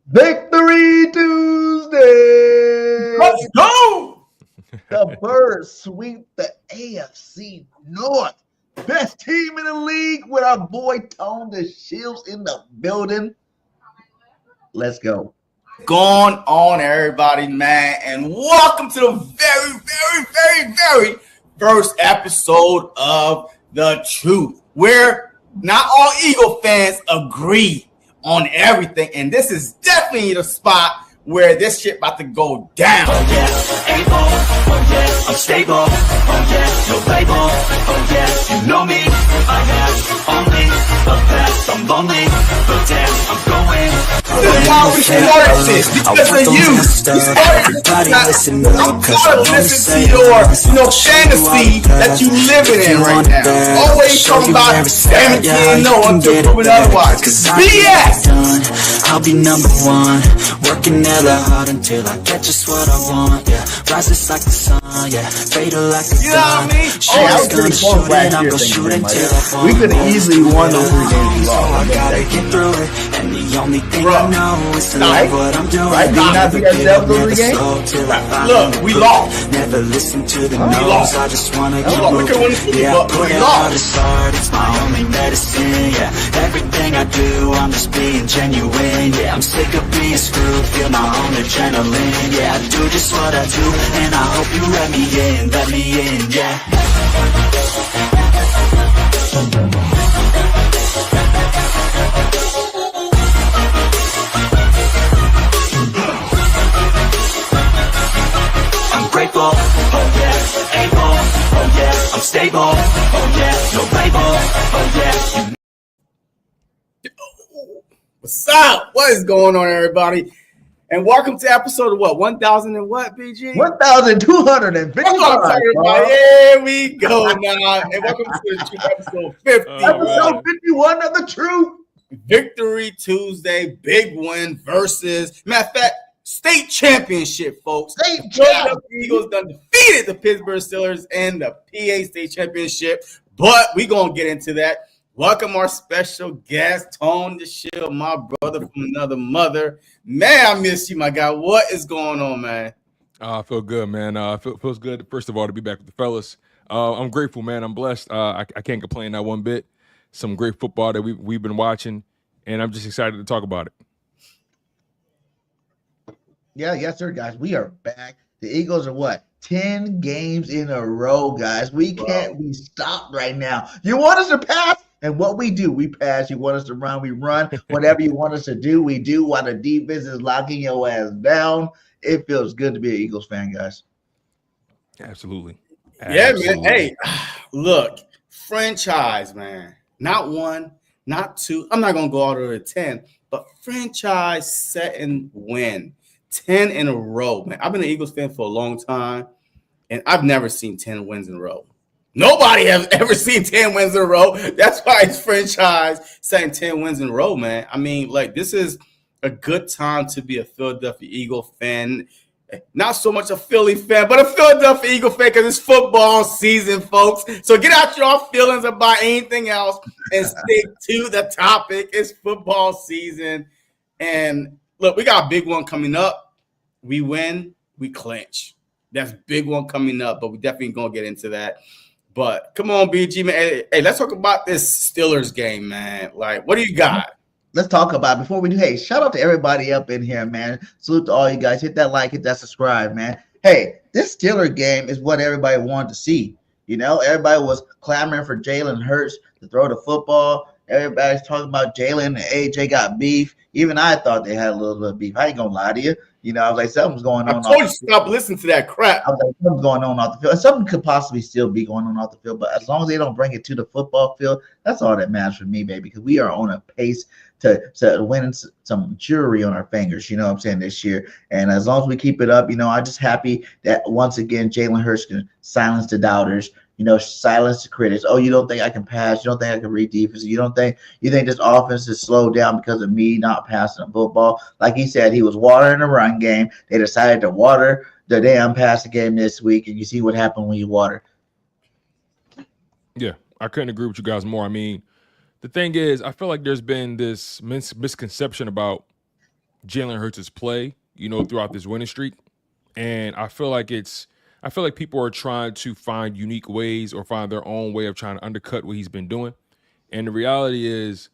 Victory Tuesday! Let's go! The Birds sweep the AFC North. Best team in the league with our boy Tone DeShields in the building. Let's go. Going on, everybody, man, and welcome to the very first episode of The Truth, where not all Eagle fans agree on everything, and this is definitely the spot where this shit about to go down. Oh yeah, able, oh yeah, I'm stable, oh yeah, no label, oh yeah, you know me, I have only a past, I'm lonely, but damn, I'm going. This is why we started this, because of you. We started this. I'm tired of listening to your fantasy that you living in right now. Always talking about everything no until proven otherwise. BS! I'll be number one, working hella hard until I get just what I want, yeah. Rises like the sun, yeah. Fatal like the You know what I mean? Hey, I was pretty close last year thinking we could have easily won those 3 games we lost. I gotta get through it, and the only thing I know is to love what I'm doing. Right? Did you not beat ourselves those 3 games? Look, we lost. Never listen to the We no's, lost. I just wanna keep We could win the moving. Super Yeah, Bowl, I but put we it lost. hard, it's hard, it's my only medicine. Yeah, everything I do, I'm just being genuine. Yeah, I'm sick of being screwed, feel my own adrenaline. Yeah, I do just what I do, and I hope you let me in, yeah. I'm grateful, oh yeah, able, oh yeah, I'm stable, oh yeah, no label, oh yeah. What's up? What is going on, everybody? And welcome to episode of what? 1000 and what, BG? 1,255. That's what I'm talking about. Here we go now. And welcome to the Truth episode 50. Episode 51 of The Truth. Victory Tuesday, big win versus, matter of fact, state championship, folks. State The champ. Eagles done defeated the Pittsburgh Steelers in the PA State Championship, but we gonna get into that. Welcome our special guest, Tone DeShields, my brother from another mother. Man, I miss you, my guy. What is going on, man? I feel good, man. Feels good, first of all, to be back with the fellas. I'm grateful, man. I'm blessed. I can't complain not one bit. Some great football that we've been watching, and I'm just excited to talk about it. Yeah, yes, sir, guys. We are back. The Eagles are what? 10 games in a row, guys. We can't be stopped right now. You want us to pass? And what we do, we pass. You want us to run, we run. Whatever you want us to do, we do while the defense is locking your ass down. It feels good to be an Eagles fan, guys. Absolutely. Yeah, man. Hey, look, franchise, man. Not one, not two. I'm not going to go all the way to 10, but franchise set and win. 10 in a row, man. I've been an Eagles fan for a long time, and I've never seen 10 wins in a row. Nobody has ever seen 10 wins in a row. That's why it's franchise setting 10 wins in a row, man. I mean, like, this is a good time to be a Philadelphia Eagle fan. Not so much a Philly fan, but a Philadelphia Eagle fan because it's football season, folks. So get out your feelings about anything else and stick to the topic. It's football season. And look, we got a big one coming up. We win, we clinch. That's a big one coming up, but we definitely going to get into that. But come on, BG, man. Hey, let's talk about this Steelers game, man. Like, what do you got? Let's talk about it. Before we do, hey, shout out to everybody up in here, man. Salute to all you guys. Hit that like, hit that subscribe, man. Hey, this Steeler game is what everybody wanted to see. You know, everybody was clamoring for Jalen Hurts to throw the football. Everybody's talking about Jalen and AJ got beef. Even I thought they had a little bit of beef. I ain't gonna lie to you. You know, I was like, something's going on. I told you stop listening to that crap. I was like, something's going on off the field. Something could possibly still be going on off the field, but as long as they don't bring it to the football field, that's all that matters for me, baby, because we are on a pace to win some jewelry on our fingers, you know what I'm saying, this year. And as long as we keep it up, you know, I'm just happy that once again, Jalen Hurts can silence the doubters. You know, silence the critics. Oh, you don't think I can pass? You don't think I can read defense? You think this offense is slowed down because of me not passing the football? Like he said, he was watering the run game. They decided to water the damn passing game this week, and you see what happened when you water. Yeah, I couldn't agree with you guys more. I mean, the thing is, I feel like there's been this misconception about Jalen Hurts' play, throughout this winning streak. And I feel like people are trying to find unique ways or find their own way of trying to undercut what he's been doing. And the reality is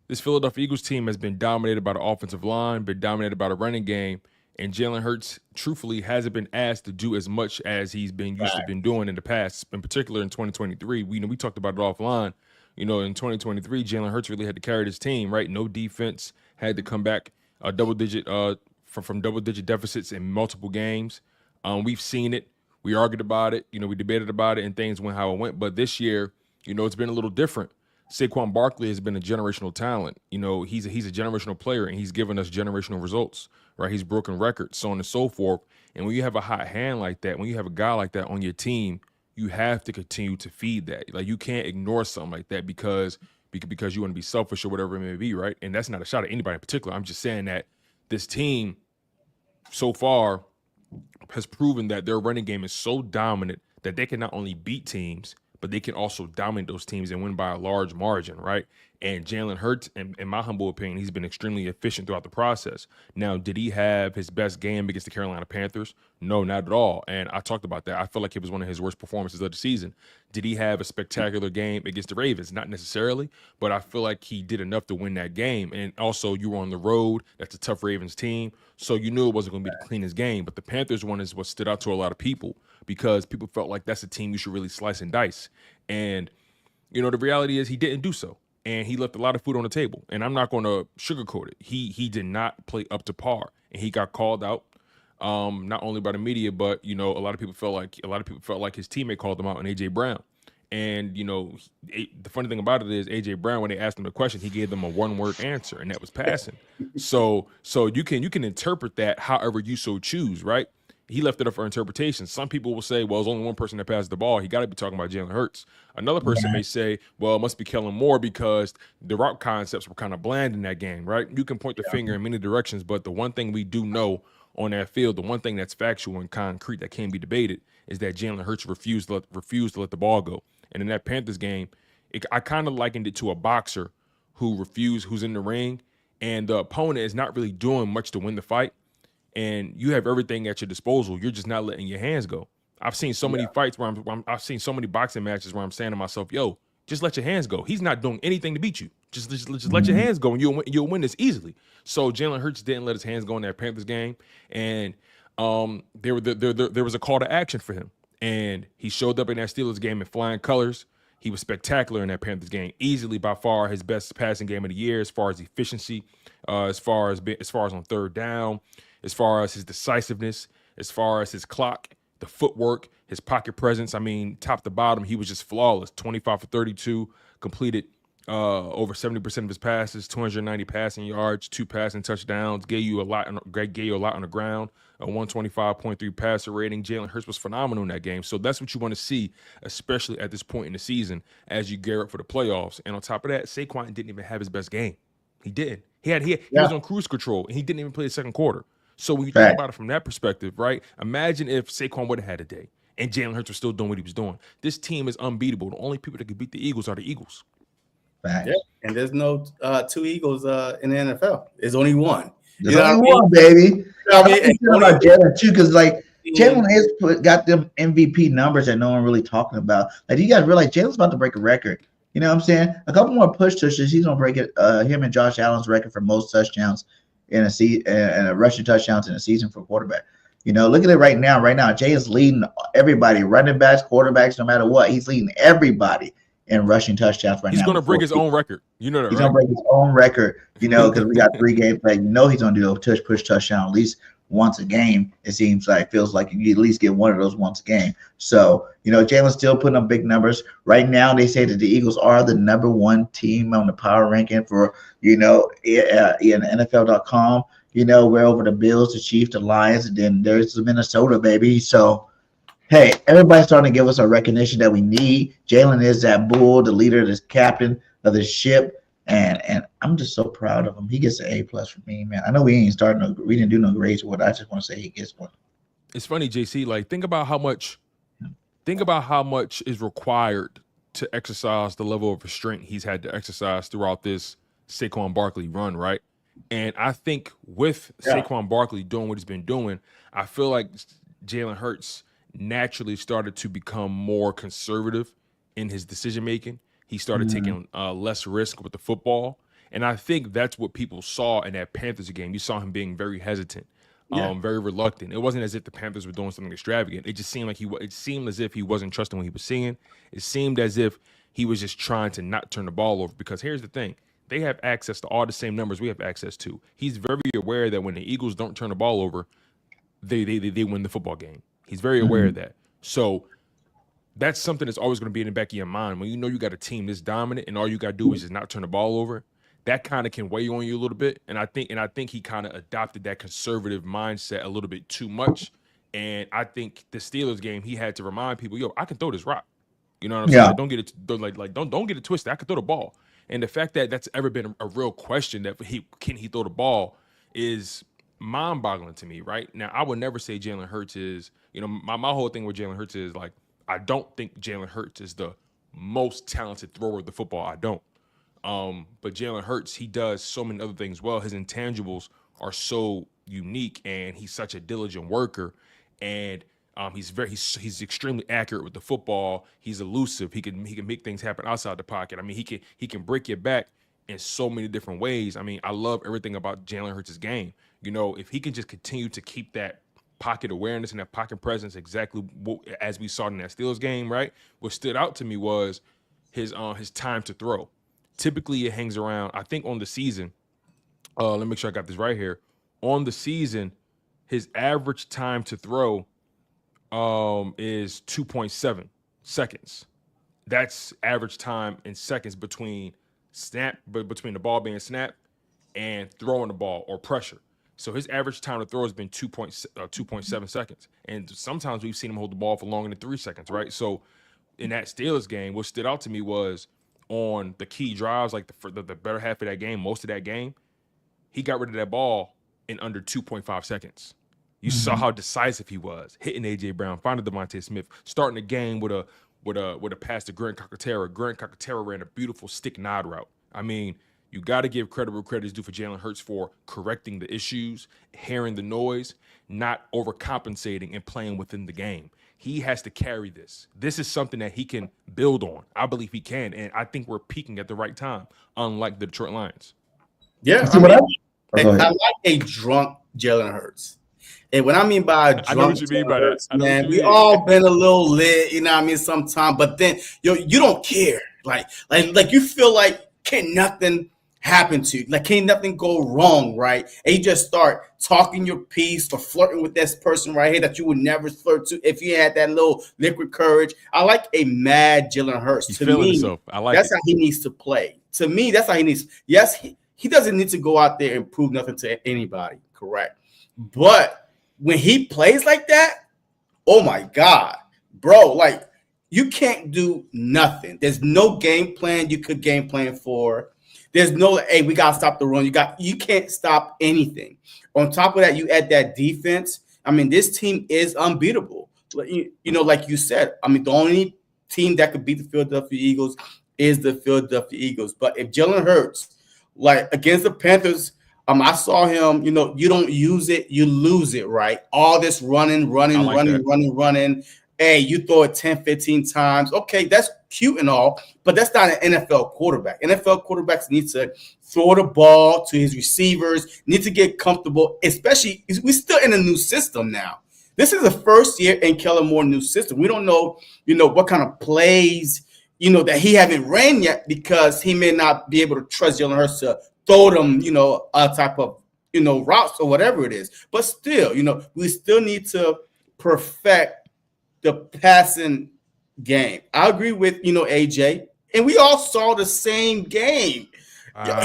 this Philadelphia Eagles team has been dominated by the offensive line, been dominated by the running game, and Jalen Hurts, truthfully, hasn't been asked to do as much as he's been used to been doing in the past, in particular in 2023. We talked about it offline. In 2023, Jalen Hurts really had to carry this team, right? No defense, had to come back from double-digit deficits in multiple games. We've seen it. We argued about it. We debated about it, and things went how it went. But this year, it's been a little different. Saquon Barkley has been a generational talent. He's a generational player, and he's given us generational results, right? He's broken records, so on and so forth. And when you have a hot hand like that, when you have a guy like that on your team, you have to continue to feed that. Like, you can't ignore something like that because you want to be selfish or whatever it may be, right? And that's not a shot at anybody in particular. I'm just saying that this team so far has proven that their running game is so dominant that they can not only beat teams, but they can also dominate those teams and win by a large margin, right? And Jalen Hurts, in my humble opinion, he's been extremely efficient throughout the process. Now, did he have his best game against the Carolina Panthers? No, not at all. And I talked about that. I feel like it was one of his worst performances of the season. Did he have a spectacular game against the Ravens? Not necessarily, but I feel like he did enough to win that game. And also, you were on the road. That's a tough Ravens team. So you knew it wasn't going to be the cleanest game. But the Panthers one is what stood out to a lot of people because people felt like that's a team you should really slice and dice. And, the reality is he didn't do so. And he left a lot of food on the table. And I'm not going to sugarcoat it. He did not play up to par. And he got called out, not only by the media, but, a lot of people felt like his teammate called him out, and A.J. Brown. And, the funny thing about it is A.J. Brown, when they asked him a question, he gave them a one-word answer, and that was passing. So you can interpret that however you so choose, right? He left it up for interpretation. Some people will say, well, there's only one person that passed the ball. He got to be talking about Jalen Hurts. Another person may say, well, it must be Kellen Moore because the route concepts were kind of bland in that game, right? You can point the finger in many directions, but the one thing we do know on that field, the one thing that's factual and concrete that can't be debated is that Jalen Hurts refused to let the ball go. And in that Panthers game, I kind of likened it to a boxer who's in the ring, and the opponent is not really doing much to win the fight. And you have everything at your disposal. You're just not letting your hands go. I've seen so many fights where I've seen so many boxing matches where I'm saying to myself, yo, just let your hands go. He's not doing anything to beat you. Just let your hands go, and you'll win this easily. So Jalen Hurts didn't let his hands go in that Panthers game, and there was a call to action for him, and he showed up in that Steelers game in flying colors. He was spectacular in that Panthers game, easily by far his best passing game of the year as far as efficiency, as far as on third down, as far as his decisiveness, as far as his clock, the footwork, his pocket presence. I mean, top to bottom, he was just flawless. 25 for 32, completed over 70% of his passes, 290 passing yards, 2 passing touchdowns, gave you a lot on the ground, a 125.3 passer rating. Jalen Hurts was phenomenal in that game. So that's what you want to see, especially at this point in the season as you gear up for the playoffs. And on top of that, Saquon didn't even have his best game. He did. He was on cruise control, and he didn't even play the second quarter. So when you think about it from that perspective, right, imagine if Saquon would have had a day and Jalen Hurts was still doing what he was doing. This team is unbeatable. The only people that can beat the Eagles are the Eagles. Yeah, and there's no 2 Eagles in the NFL. There's only one. There's only one, baby. I about Jalen too, because Jalen has got them MVP numbers that no one really talking about. Like, you guys realize Jalen's about to break a record. You know what I'm saying? A couple more push touches, he's gonna break it. Him and Josh Allen's record for most touchdowns in a season and rushing touchdowns in a season for quarterback. Look at it right now. Right now, Jay is leading everybody, running backs, quarterbacks, no matter what. He's leading everybody in rushing touchdowns right now. He's going to break his own record. You know that, he's going to break his own record, because we got 3 games. Like, he's going to do a push touchdown at least once a game. It feels like you at least get one of those once a game. So, Jalen's still putting up big numbers. Right now, they say that the Eagles are the #1 team on the power ranking for, in NFL.com. We're over the Bills, the Chiefs, the Lions, and then there's the Minnesota, baby. So, hey, everybody's starting to give us a recognition that we need. Jalen is that bull, the leader, the captain of the ship, and I'm just so proud of him. He gets an A+ for me, man. I know we didn't do no grades or what. I just want to say he gets one. It's funny, JC. Like, think about how much is required to exercise the level of restraint he's had to exercise throughout this Saquon Barkley run, right? And I think with Saquon Barkley doing what he's been doing, I feel like Jalen Hurts naturally started to become more conservative in his decision making. He started taking less risk with the football. And I think that's what people saw in that Panthers game. You saw him being very hesitant, very reluctant. It wasn't as if the Panthers were doing something extravagant. It just seemed like it seemed as if he wasn't trusting what he was seeing. It seemed as if he was just trying to not turn the ball over. Because here's the thing. They have access to all the same numbers we have access to. He's very aware that when the Eagles don't turn the ball over, they win the football game. He's very aware of that. So that's something that's always going to be in the back of your mind. When you know you got a team this dominant and all you got to do is just not turn the ball over, that kind of can weigh on you a little bit. And I think he kind of adopted that conservative mindset a little bit too much. And I think the Steelers game, he had to remind people, yo, I can throw this rock. You know what I'm saying? Like, don't get it don't get it twisted. I can throw the ball. And the fact that that's ever been a real question that can he throw the ball is mind-boggling to me, right? Now, I would never say Jalen Hurts is, my whole thing with Jalen Hurts is like, I don't think Jalen Hurts is the most talented thrower of the football. I don't. But Jalen Hurts, he does so many other things well. His intangibles are so unique, and he's such a diligent worker. And he's extremely accurate with the football. He's elusive. He can make things happen outside the pocket. I mean, he can break your back in so many different ways. I mean, I love everything about Jalen Hurts' game. If he can just continue to keep that pocket awareness and that pocket presence exactly as we saw in that Steelers game, right? What stood out to me was his time to throw. Typically, it hangs around, I think on the season, let me make sure I got this right here. On the season, his average time to throw is 2.7 seconds. That's average time in seconds between the ball being snapped and throwing the ball or pressure. So his average time to throw has been 2.7 seconds. And sometimes we've seen him hold the ball for longer than 3 seconds, right? So in that Steelers game, what stood out to me was on the key drives, like the better half of that game, most of that game, he got rid of that ball in under 2.5 seconds. You saw how decisive he was, hitting A.J. Brown, finding Devontae Smith, starting the game with a pass to Grant Cockatera. Grant Cockatera ran a beautiful stick nod route. I mean, you got to give credit where credit is due for Jalen Hurts for correcting the issues, hearing the noise, not overcompensating and playing within the game. He has to carry this. This is something that he can build on. I believe he can, and I think we're peaking at the right time, unlike the Detroit Lions. Yeah, I like a drunk Jalen Hurts. And what I mean by drunk, I know what you mean by that. Man, we all been a little lit, sometimes. But then you don't care, like you feel like can't nothing happen to you, like can't nothing go wrong, right? And you just start talking your piece or flirting with this person right here that you would never flirt to if you had that little liquid courage. I like a mad Jalen Hurts. He's feeling himself. I like that's how he needs to play. To me, that's how he needs. Yes, he doesn't need to go out there and prove nothing to anybody, correct? But when he plays like that, oh my God, bro, like you can't do nothing. There's no game plan you could game plan for. There's no, hey, we got to stop the run. You can't stop anything. On top of that, you add that defense. I mean, this team is unbeatable. Like you said, I mean, the only team that could beat the Philadelphia Eagles is the Philadelphia Eagles. But if Jalen Hurts, like against the Panthers, I saw him, you don't use it, you lose it, right? All this running. Hey, you throw it 10, 15 times. Okay, that's cute and all, but that's not an NFL quarterback. NFL quarterbacks need to throw the ball to his receivers, need to get comfortable, especially we're still in a new system now. This is the first year in Kellen Moore's new system. We don't know, what kind of plays, that he haven't ran yet because he may not be able to trust Jalen Hurts to throw them, a type of, routes or whatever it is. But still, we still need to perfect the passing game. I agree with, AJ, and we all saw the same game.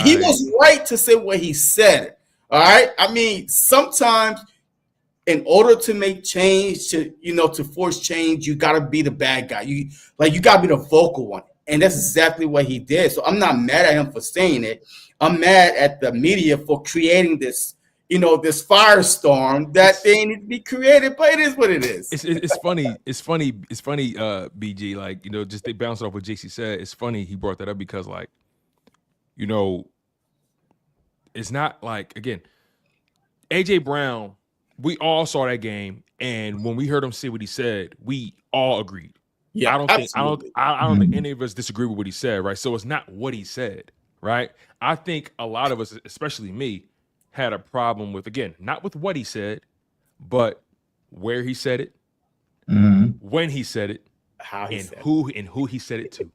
He was right to say what he said. All right. I mean, sometimes in order to make change, to force change, you got to be the bad guy. You got to be the vocal one. And that's exactly what he did. So I'm not mad at him for saying it. I'm mad at the media for creating this, this firestorm that they need to be created, but it is what it is. It's funny. It's funny, BG, like, just they bounce off what JC said. It's funny he brought that up because, like, it's not like, again, AJ Brown, we all saw that game, and when we heard him say what he said, we all agreed. Yeah, I don't think any of us disagree with what he said, right? So it's not what he said, right? I think a lot of us, especially me, had a problem with, again, not with what he said, but where he said it, when he said it, how he and said who he said it to.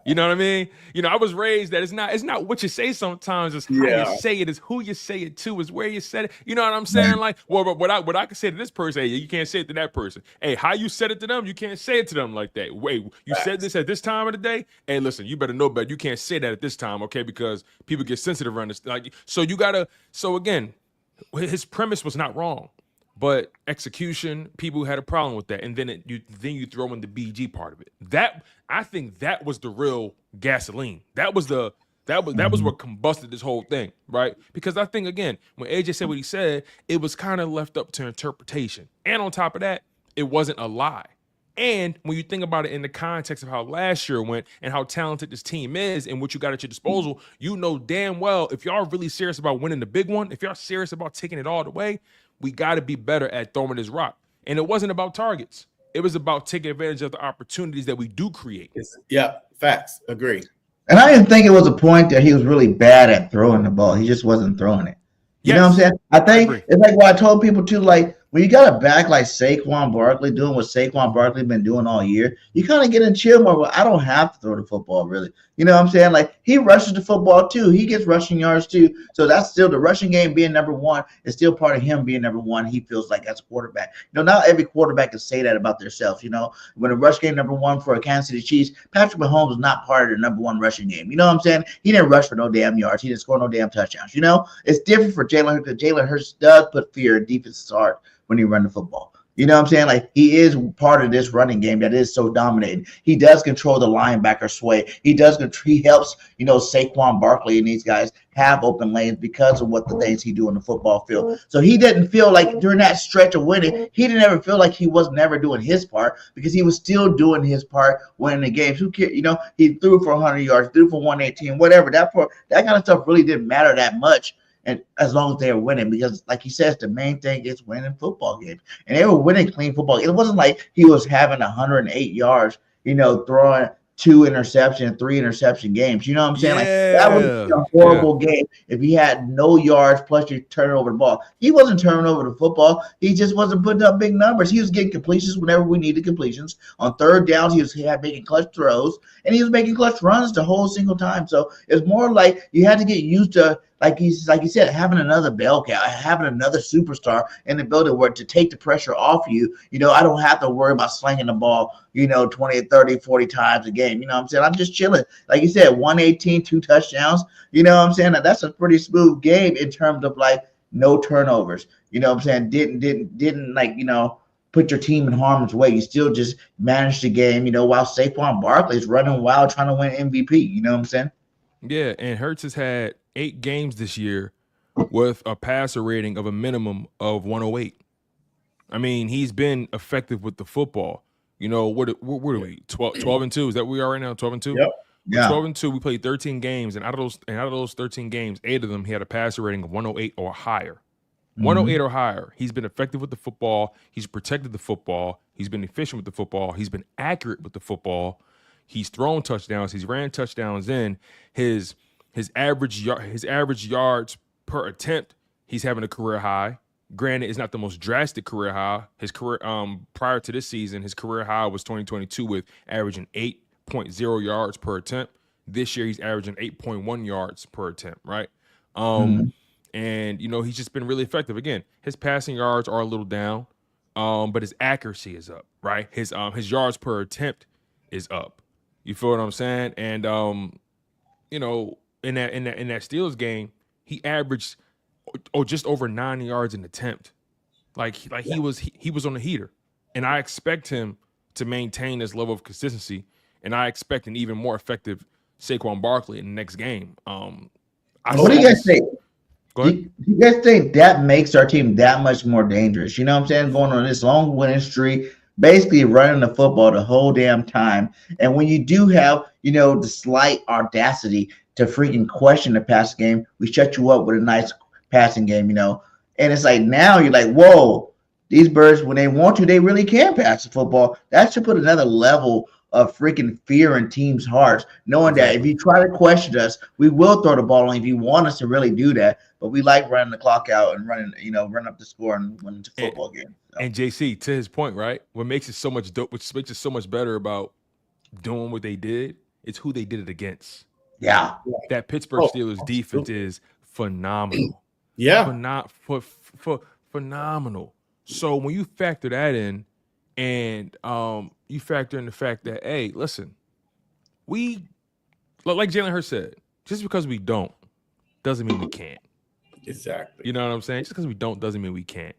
You know what I mean? You know, I was raised that it's not what you say sometimes, it's how you say it, is who you say it to, is where you said it. You know what I'm saying? Like, well, but what I can say to this person, hey, you can't say it to that person. Hey, how you said it to them, you can't say it to them like that. Wait, you said this at this time of the day? Hey, listen, you better know better. You can't say that at this time, okay? Because people get sensitive around this. Like, so again, his premise was not wrong. But execution, people had a problem with that, and then you throw in the BG part of it. That, I think, that was the real gasoline. That was what combusted this whole thing, right? Because I think, again, when AJ said what he said, it was kind of left up to interpretation, and on top of that, it wasn't a lie. And when you think about it in the context of how last year went and how talented this team is and what you got at your disposal, you know damn well if y'all really serious about winning the big one, if y'all serious about taking it all the way, we got to be better at throwing this rock. And it wasn't about targets. It was about taking advantage of the opportunities that we do create. Yeah, facts. Agree. And I didn't think it was a point that he was really bad at throwing the ball. He just wasn't throwing it. You know what I'm saying? I think it's like what I told people too, like when you got a back like Saquon Barkley doing what Saquon Barkley been doing all year, you kind of get in chill mode. Well, I don't have to throw the football really. You know what I'm saying? Like he rushes the football too. He gets rushing yards too. So that's still the rushing game being number one is still part of him being number one. He feels like as a quarterback. You know, not every quarterback can say that about themselves. You know, when the rush game number one for a Kansas City Chiefs, Patrick Mahomes is not part of the number one rushing game. You know what I'm saying? He didn't rush for no damn yards. He didn't score no damn touchdowns. You know, it's different for Jalen Hurts because Jalen Hurts does put fear in defense's heart when he run the football. You know what I'm saying? Like he is part of this running game that is so dominating. He does control the linebacker sway. He helps, you know, Saquon Barkley and these guys have open lanes because of what the things he do on the football field. So he didn't feel like during that stretch of winning, he didn't ever feel like he was never doing his part because he was still doing his part winning the games. Who cares? You know, he threw for 100 yards, threw for 118, whatever. That kind of stuff really didn't matter that much. And as long as they were winning, because like he says, the main thing is winning football games. And they were winning clean football. It wasn't like he was having 108 yards, you know, throwing 2 interception, 3 interception games. You know what I'm saying? Like that was a horrible game if he had no yards plus you turn over the ball. He wasn't turning over the football. He just wasn't putting up big numbers. He was getting completions whenever we needed completions. On third downs, he had making clutch throws, and he was making clutch runs the whole single time. So it's more like you had to get used to, like he said, having another bell cow, having another superstar in the building where to take the pressure off you. You know, I don't have to worry about slinging the ball, you know, 20, 30, 40 times a game. You know what I'm saying? I'm just chilling. Like you said, 118, 2 touchdowns. You know what I'm saying? That's a pretty smooth game in terms of like no turnovers. You know what I'm saying? Didn't like, you know, put your team in harm's way. You still just managed the game, you know, while Saquon Barkley is running wild trying to win MVP. You know what I'm saying? Yeah, and Hurts has had 8 games this year with a passer rating of a minimum of 108. I mean, he's been effective with the football. You know, what are we? 12-2. Is that where we are right now? 12-2? Yep. Yeah. 12-2. We played 13 games, and out of those 13 games, 8 of them he had a passer rating of 108 or higher. 108 or higher. He's been effective with the football. He's protected the football. He's been efficient with the football. He's been accurate with the football. He's thrown touchdowns. He's ran touchdowns in. His average yards per attempt, he's having a career high. Granted, it's not the most drastic career high. His career prior to this season, his career high was 2022 with averaging 8.0 yards per attempt. This year, he's averaging 8.1 yards per attempt, right? And, you know, he's just been really effective. Again, his passing yards are a little down, but his accuracy is up, right? His yards per attempt is up. You feel what I'm saying? And, you know, in that Steelers game, he averaged just over 9 yards an attempt. He was on the heater. And I expect him to maintain this level of consistency. And I expect an even more effective Saquon Barkley in the next game. What do you guys think? Go ahead. You guys think that makes our team that much more dangerous? You know what I'm saying? Going on this long winning streak, basically running the football the whole damn time. And when you do have, you know, the slight audacity to freaking question the passing game. We shut you up with a nice passing game, you know. And it's like now you're like, whoa, these birds, when they want to, they really can pass the football. That should put another level of freaking fear in teams' hearts, knowing that if you try to question us, we will throw the ball on if you want us to really do that. But we like running the clock out and running, you know, run up the score and winning the football game. So. And JC, to his point, right? What makes it so much dope, which makes it so much better about doing what they did, it's who they did it against. Yeah. That Pittsburgh Steelers defense is phenomenal. Yeah. Phenomenal. So when you factor that in, and you factor in the fact that, hey, listen, we, like Jalen Hurts said, just because we don't doesn't mean we can't. Exactly. You know what I'm saying? Just because we don't doesn't mean we can't.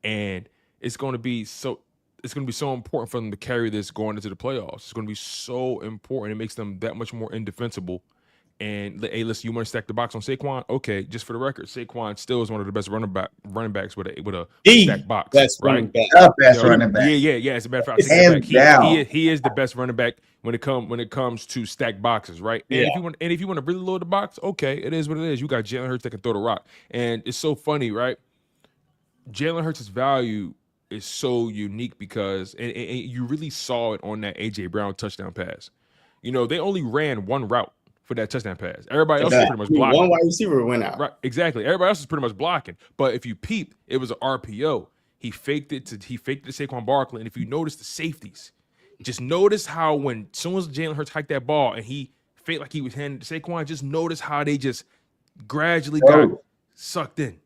And it's going to be so important for them to carry this going into the playoffs. It's going to be so important. It makes them that much more indefensible. And hey, listen, you want to stack the box on Saquon? Okay, just for the record, Saquon still is one of the best running backs with a stacked box. Best right? running back. Best running back. Yeah. As a matter of fact, he is the best running back when it comes to stacked boxes, right? And if you want to really load the box, okay, it is what it is. You got Jalen Hurts that can throw the rock, and it's so funny, right? Jalen Hurts' value is so unique because and you really saw it on that AJ Brown touchdown pass. You know, they only ran one route for that touchdown pass. Everybody else is pretty much blocking. One wide receiver went out. Right, exactly. Everybody else is pretty much blocking. But if you peep, it was an RPO. He faked it to Saquon Barkley. And if you notice the safeties, just notice how when as soon as Jalen Hurts hiked that ball and he faked like he was handing to Saquon, just notice how they just gradually got sucked in.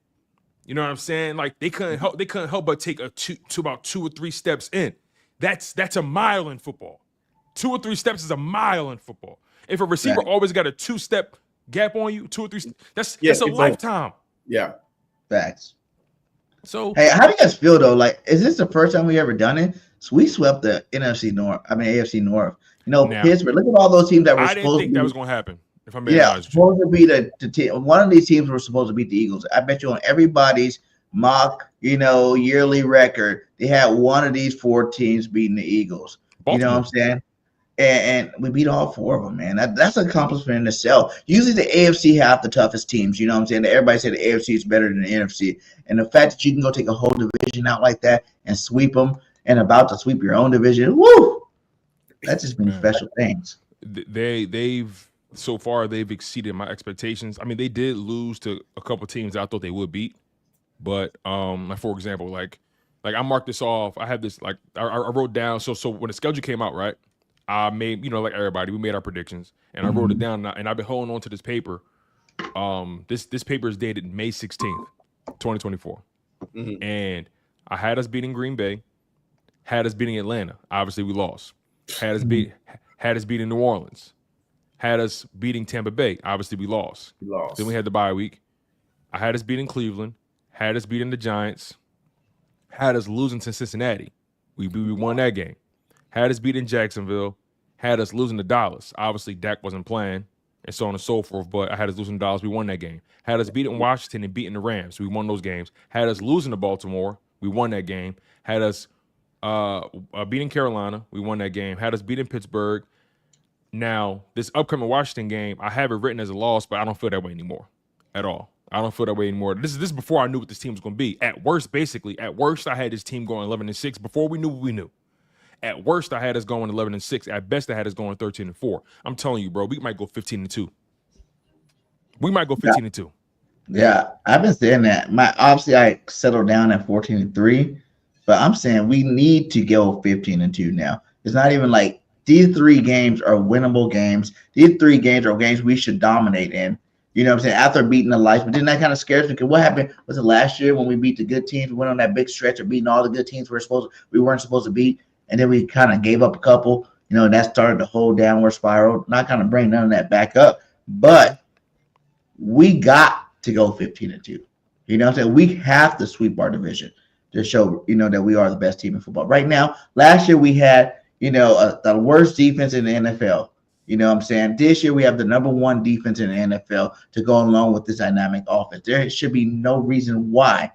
You know what I'm saying? Like they couldn't help but take about 2 or 3 steps in. That's a mile in football. 2 or 3 steps is a mile in football. If a receiver always got a 2-step gap on you, 2 or 3, that's a lifetime. Yeah. Facts. So hey, how do you guys feel though? Like, is this the first time we ever done it? So we swept the NFC North. I mean AFC North. You know, now, Pittsburgh. Look at all those teams that were I didn't think that was going to happen. If I'm being honest, supposed to be the team. One of these teams were supposed to beat the Eagles. I bet you on everybody's mock, yearly record, they had one of these 4 teams beating the Eagles. Baltimore. You know what I'm saying? And we beat all 4 of them, man. That's an accomplishment in itself. Usually the AFC have the toughest teams. You know what I'm saying? Everybody said the AFC is better than the NFC. And the fact that you can go take a whole division out like that and sweep them and about to sweep your own division, woo! That's just been special things. They've so far they've exceeded my expectations. I mean, they did lose to a couple teams I thought they would beat. But like for example, like I marked this off. I had this I wrote down so when the schedule came out, right? I made, like everybody, we made our predictions, and I wrote it down, and I've been holding on to this paper. This paper is dated May 16th, 2024. And I had us beating Green Bay, had us beating Atlanta. Obviously, we lost. Had us beating New Orleans, had us beating Tampa Bay. Obviously, we lost. Then we had the bye week. I had us beating Cleveland, had us beating the Giants, had us losing to Cincinnati. We won that game. Had us beating Jacksonville, had us losing to Dallas. Obviously, Dak wasn't playing, and so on and so forth, but I had us losing to Dallas. We won that game. Had us beating Washington and beating the Rams. We won those games. Had us losing to Baltimore. We won that game. Had us beating Carolina. We won that game. Had us beating Pittsburgh. Now, this upcoming Washington game, I have it written as a loss, but I don't feel that way anymore at all. I don't feel that way anymore. This is before I knew what this team was going to be. At worst, I had this team going 11-6 before we knew what we knew. At worst, I had us going 11-6. At best, I had us going 13-4. I'm telling you, bro, we might go 15-2. We might go 15-2. Yeah, I've been saying that. Obviously, I settled down at 14-3, but I'm saying we need to go 15-2 now. It's not even like these 3 games are winnable games. These 3 games are games we should dominate in. You know what I'm saying? After beating the lights, but then that kind of scares me because what happened was it last year when we beat the good teams? We went on that big stretch of beating all the good teams we weren't supposed to beat. And then we kind of gave up a couple, and that started the whole downward spiral. Not kind of bring none of that back up, but we got to go 15-2. You know what I'm saying? We have to sweep our division to show, that we are the best team in football. Right now, last year we had, the worst defense in the NFL. You know what I'm saying? This year we have the number 1 defense in the NFL to go along with this dynamic offense. There should be no reason why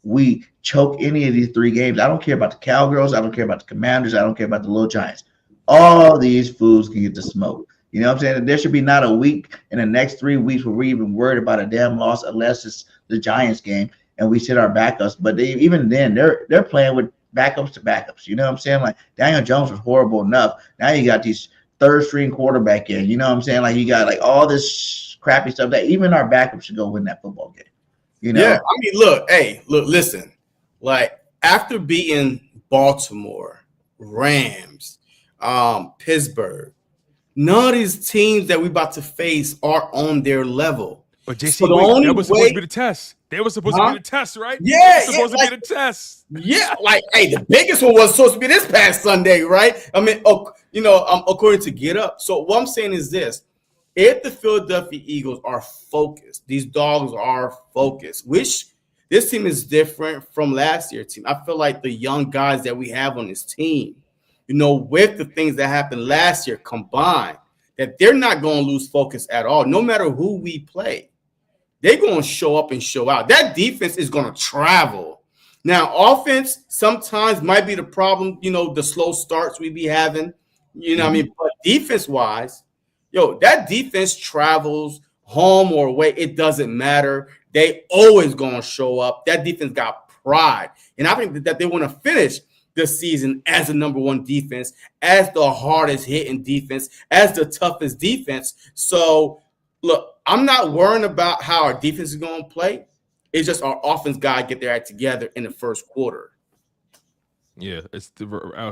we choke any of these 3 games. I don't care about the Cowgirls. I don't care about the Commanders. I don't care about the Little Giants. All these fools can get the smoke. You know what I'm saying? There should be not a week in the next 3 weeks where we're even worried about a damn loss unless it's the Giants game and we sit our backups. But even then, they're playing with backups to backups. You know what I'm saying? Like Daniel Jones was horrible enough. Now you got these third string quarterback in. You know what I'm saying? Like you got like all this crappy stuff that even our backups should go win that football game. You know? Yeah, I mean, listen. Like after beating Baltimore, Rams, Pittsburgh, none of these teams that we about to face are on their level. But JC, so that was supposed to be the test. They were supposed to be the test, right? Yeah, supposed to be the test. Yeah, like the biggest one was supposed to be this past Sunday, right? I mean, according to Get Up. So what I'm saying is this: if the Philadelphia Eagles are focused, these dogs are focused, which this team is different from last year's team. I feel like the young guys that we have on this team, with the things that happened last year combined, that they're not going to lose focus at all, no matter who we play. They're going to show up and show out. That defense is going to travel. Now, offense sometimes might be the problem, the slow starts we be having, what I mean? But defense-wise, that defense travels home or away. It doesn't matter. They always going to show up. That defense got pride. And I think that they want to finish the season as the number one defense, as the hardest hitting defense, as the toughest defense. So, look, I'm not worrying about how our defense is going to play. It's just our offense got to get their act together in the first quarter. Yeah, it's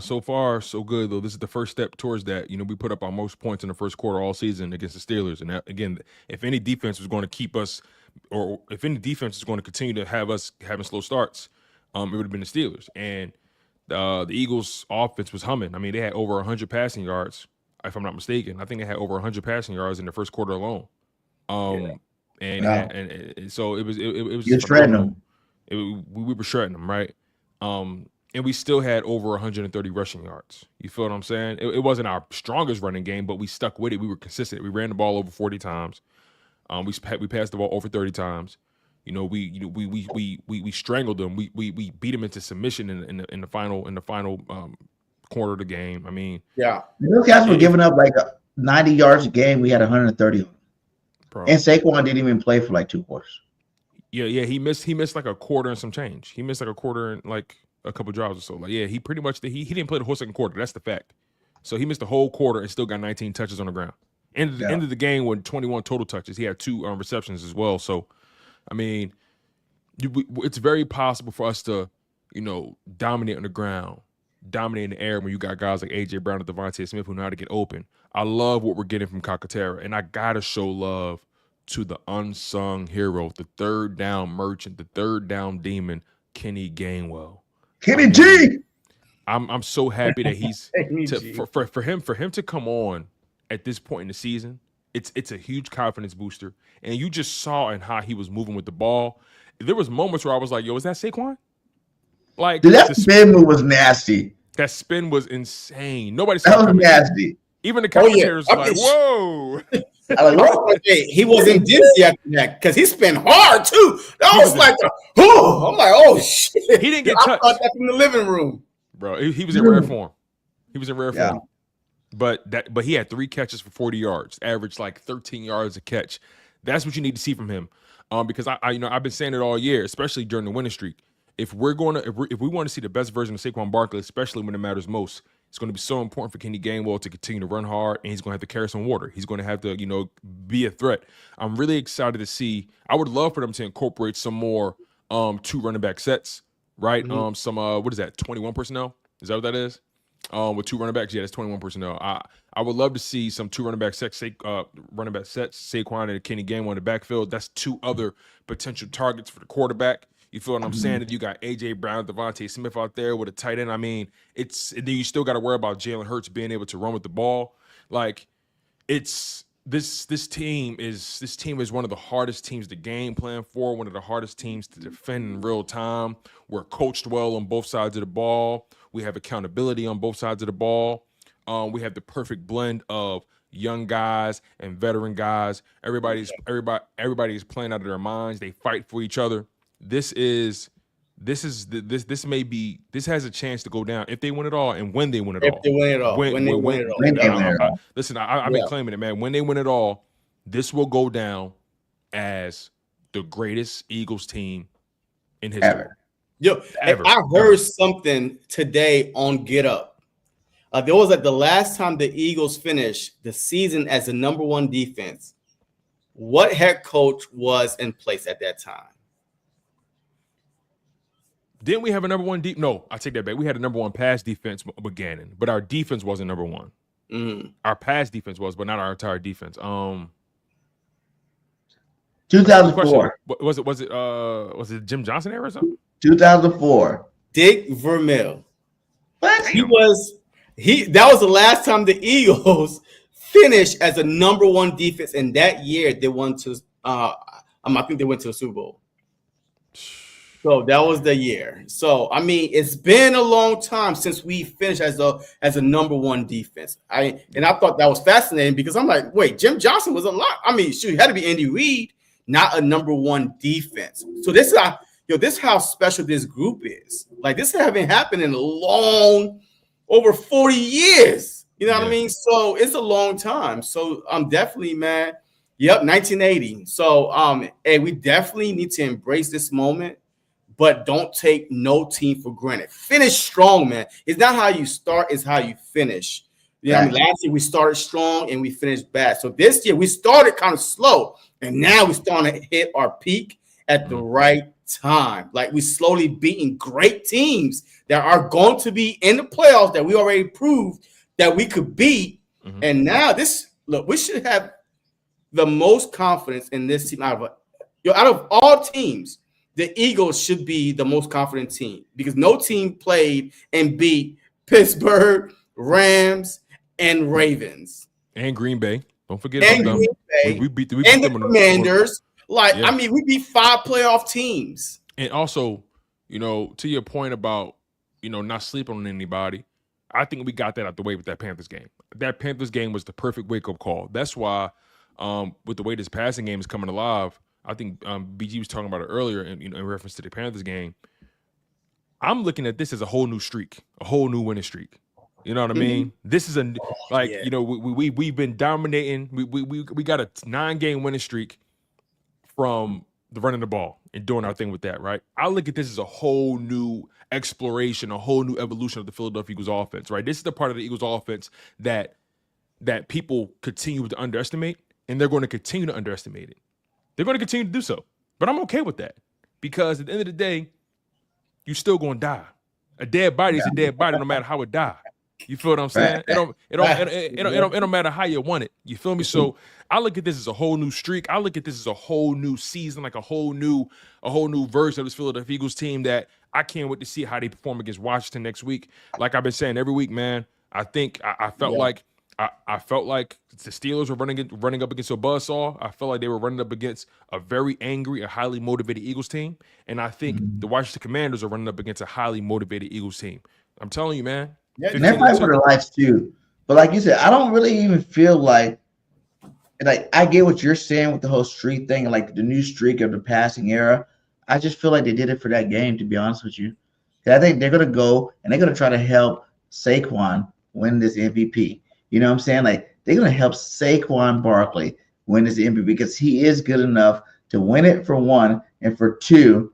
so far so good though. This is the first step towards that. We put up our most points in the first quarter all season against the Steelers, and that, again, if any defense was going to keep us, or if any defense is going to continue to have us having slow starts, it would have been the Steelers. And the Eagles' offense was humming. I mean, they had over 100 passing yards, if I'm not mistaken. I think they had over 100 passing yards in the first quarter alone. And so it was you're shredding them. We were shredding them, right? And we still had over 130 rushing yards. You feel what I'm saying? It wasn't our strongest running game, but we stuck with it. We were consistent. We ran the ball over 40 times. We passed the ball over 30 times. We strangled them. We beat them into submission in the final quarter of the game. I mean, yeah, those guys were giving up like 90 yards a game. We had 130 on them. Bro. And Saquon didn't even play for like 2 quarters. Yeah, he missed like a quarter and some change. He missed like a quarter and like a couple drives or so. Like, yeah, he pretty much he didn't play the whole second quarter. That's the fact. So he missed the whole quarter and still got 19 touches on the ground. End of the game with 21 total touches. He had 2 receptions as well. So, I mean, it's very possible for us to, dominate on the ground, dominate in the air when you got guys like A.J. Brown and Devontae Smith who know how to get open. I love what we're getting from Calcaterra, and I got to show love to the unsung hero, the third down merchant, the third down demon, Kenny Gainwell. Kenny G! I'm so happy that he's for him to come on at this point in the season. It's a huge confidence booster, and you just saw in how he was moving with the ball. There was moments where I was like, "Yo, is that Saquon?" Like, dude, that spin move was nasty. That spin was insane. Nobody saw that was nasty. Even the commentators were like, "Whoa!" He wasn't dizzy after that because he spun hard too. That was like, I'm like, oh shit. He didn't get touched. I thought that from the living room, bro. He was in rare form. He was in rare form. But he had 3 catches for 40 yards, averaged like 13 yards a catch. That's what you need to see from him. Because I've been saying it all year, especially during the winning streak. If we want to see the best version of Saquon Barkley, especially when it matters most, it's going to be so important for Kenny Gainwell to continue to run hard, and he's going to have to carry some water. He's going to have to, be a threat. I'm really excited to see. I would love for them to incorporate some more 2 running back sets, right? Mm-hmm. Some what is that? 21 personnel? Is that what that is? With 2 running backs, yeah, that's 21 personnel. I would love to see some 2 running back sets, Saquon and Kenny Gainwell in the backfield. That's 2 other potential targets for the quarterback. You feel what I'm saying? If you got A.J. Brown, Devontae Smith out there with a tight end, I mean, then you still got to worry about Jalen Hurts being able to run with the ball. Like, this team is one of the hardest teams to game plan for, one of the hardest teams to defend in real time. We're coached well on both sides of the ball. We have accountability on both sides of the ball. We have the perfect blend of young guys and veteran guys. Everybody is playing out of their minds. They fight for each other. This is this has a chance to go down if they win it all and when they win it all. If they win it all. When they win it all. Listen, I've been claiming it, man. When they win it all, this will go down as the greatest Eagles team in history. Ever. Yo, I heard something today on Get Up. There was the last time the Eagles finished the season as the #1 defense. What head coach was in place at that time? Didn't we have a #1 deep? No, I take that back. We had a #1 pass defense with Gannon, but our defense wasn't #1. Our pass defense was, but not our entire defense. 2004. Was it Jim Johnson era or something? 2004. Dick Vermeil. What? That was the last time the Eagles finished as a #1 defense, and that year they won to I think they went to the Super Bowl. So that was the year. So I mean, it's been a long time since we finished as a #1 defense. I thought that was fascinating because I'm like, wait, Jim Johnson was a lot. I mean, shoot, it had to be Andy Reid, not a #1 defense. So this is how special this group is. Like, this haven't happened in over 40 years. You know what I mean? So it's a long time. So I'm definitely, man. Yep, 1980. So hey, we definitely need to embrace this moment, but don't take no team for granted. Finish strong, man. It's not how you start, it's how you finish. You know what I mean? Last year we started strong and we finished bad. So this year we started kind of slow, and now we're starting to hit our peak at the right time. Like, we slowly beating great teams that are going to be in the playoffs that we already proved that we could beat. And now we should have the most confidence in this team out of all teams. The Eagles should be the most confident team because no team played and beat Pittsburgh, Rams, and Ravens. And Green Bay. Don't forget and about Green them. Bay. We beat the Commanders. I mean, we beat 5 playoff teams. And also, to your point about, not sleeping on anybody, I think we got that out the way with that Panthers game. That Panthers game was the perfect wake-up call. That's why, with the way this passing game is coming alive, I think BG was talking about it earlier in reference to the Panthers game. I'm looking at this as a whole new streak, a whole new winning streak. You know what I mean? This is we've been dominating. We got a 9-game winning streak from the running the ball and doing our thing with that, right? I look at this as a whole new exploration, a whole new evolution of the Philadelphia Eagles offense, right? This is the part of the Eagles offense that people continue to underestimate, and they're going to continue to underestimate it. They're going to continue to do so. But I'm okay with that because at the end of the day, you're still going to die. A dead body is a dead body no matter how it died. You feel what I'm saying? It don't matter how you want it. You feel me? So I look at this as a whole new streak. I look at this as a whole new season, like a whole new version of this Philadelphia Eagles team that I can't wait to see how they perform against Washington next week. Like I've been saying every week, man. I think I felt like the Steelers were running up against a buzzsaw. I felt like they were running up against a very angry, a highly motivated Eagles team. And I think the Washington Commanders are running up against a highly motivated Eagles team. I'm telling you, man. Yeah, and they're fighting for their lives too. But like you said, I don't really even feel like I get what you're saying with the whole streak thing and like the new streak of the passing era. I just feel like they did it for that game, to be honest with you. I think they're gonna go and they're gonna try to help Saquon win this MVP. You know what I'm saying? Like, they're gonna help Saquon Barkley win this MVP because he is good enough to win it for one, and for two,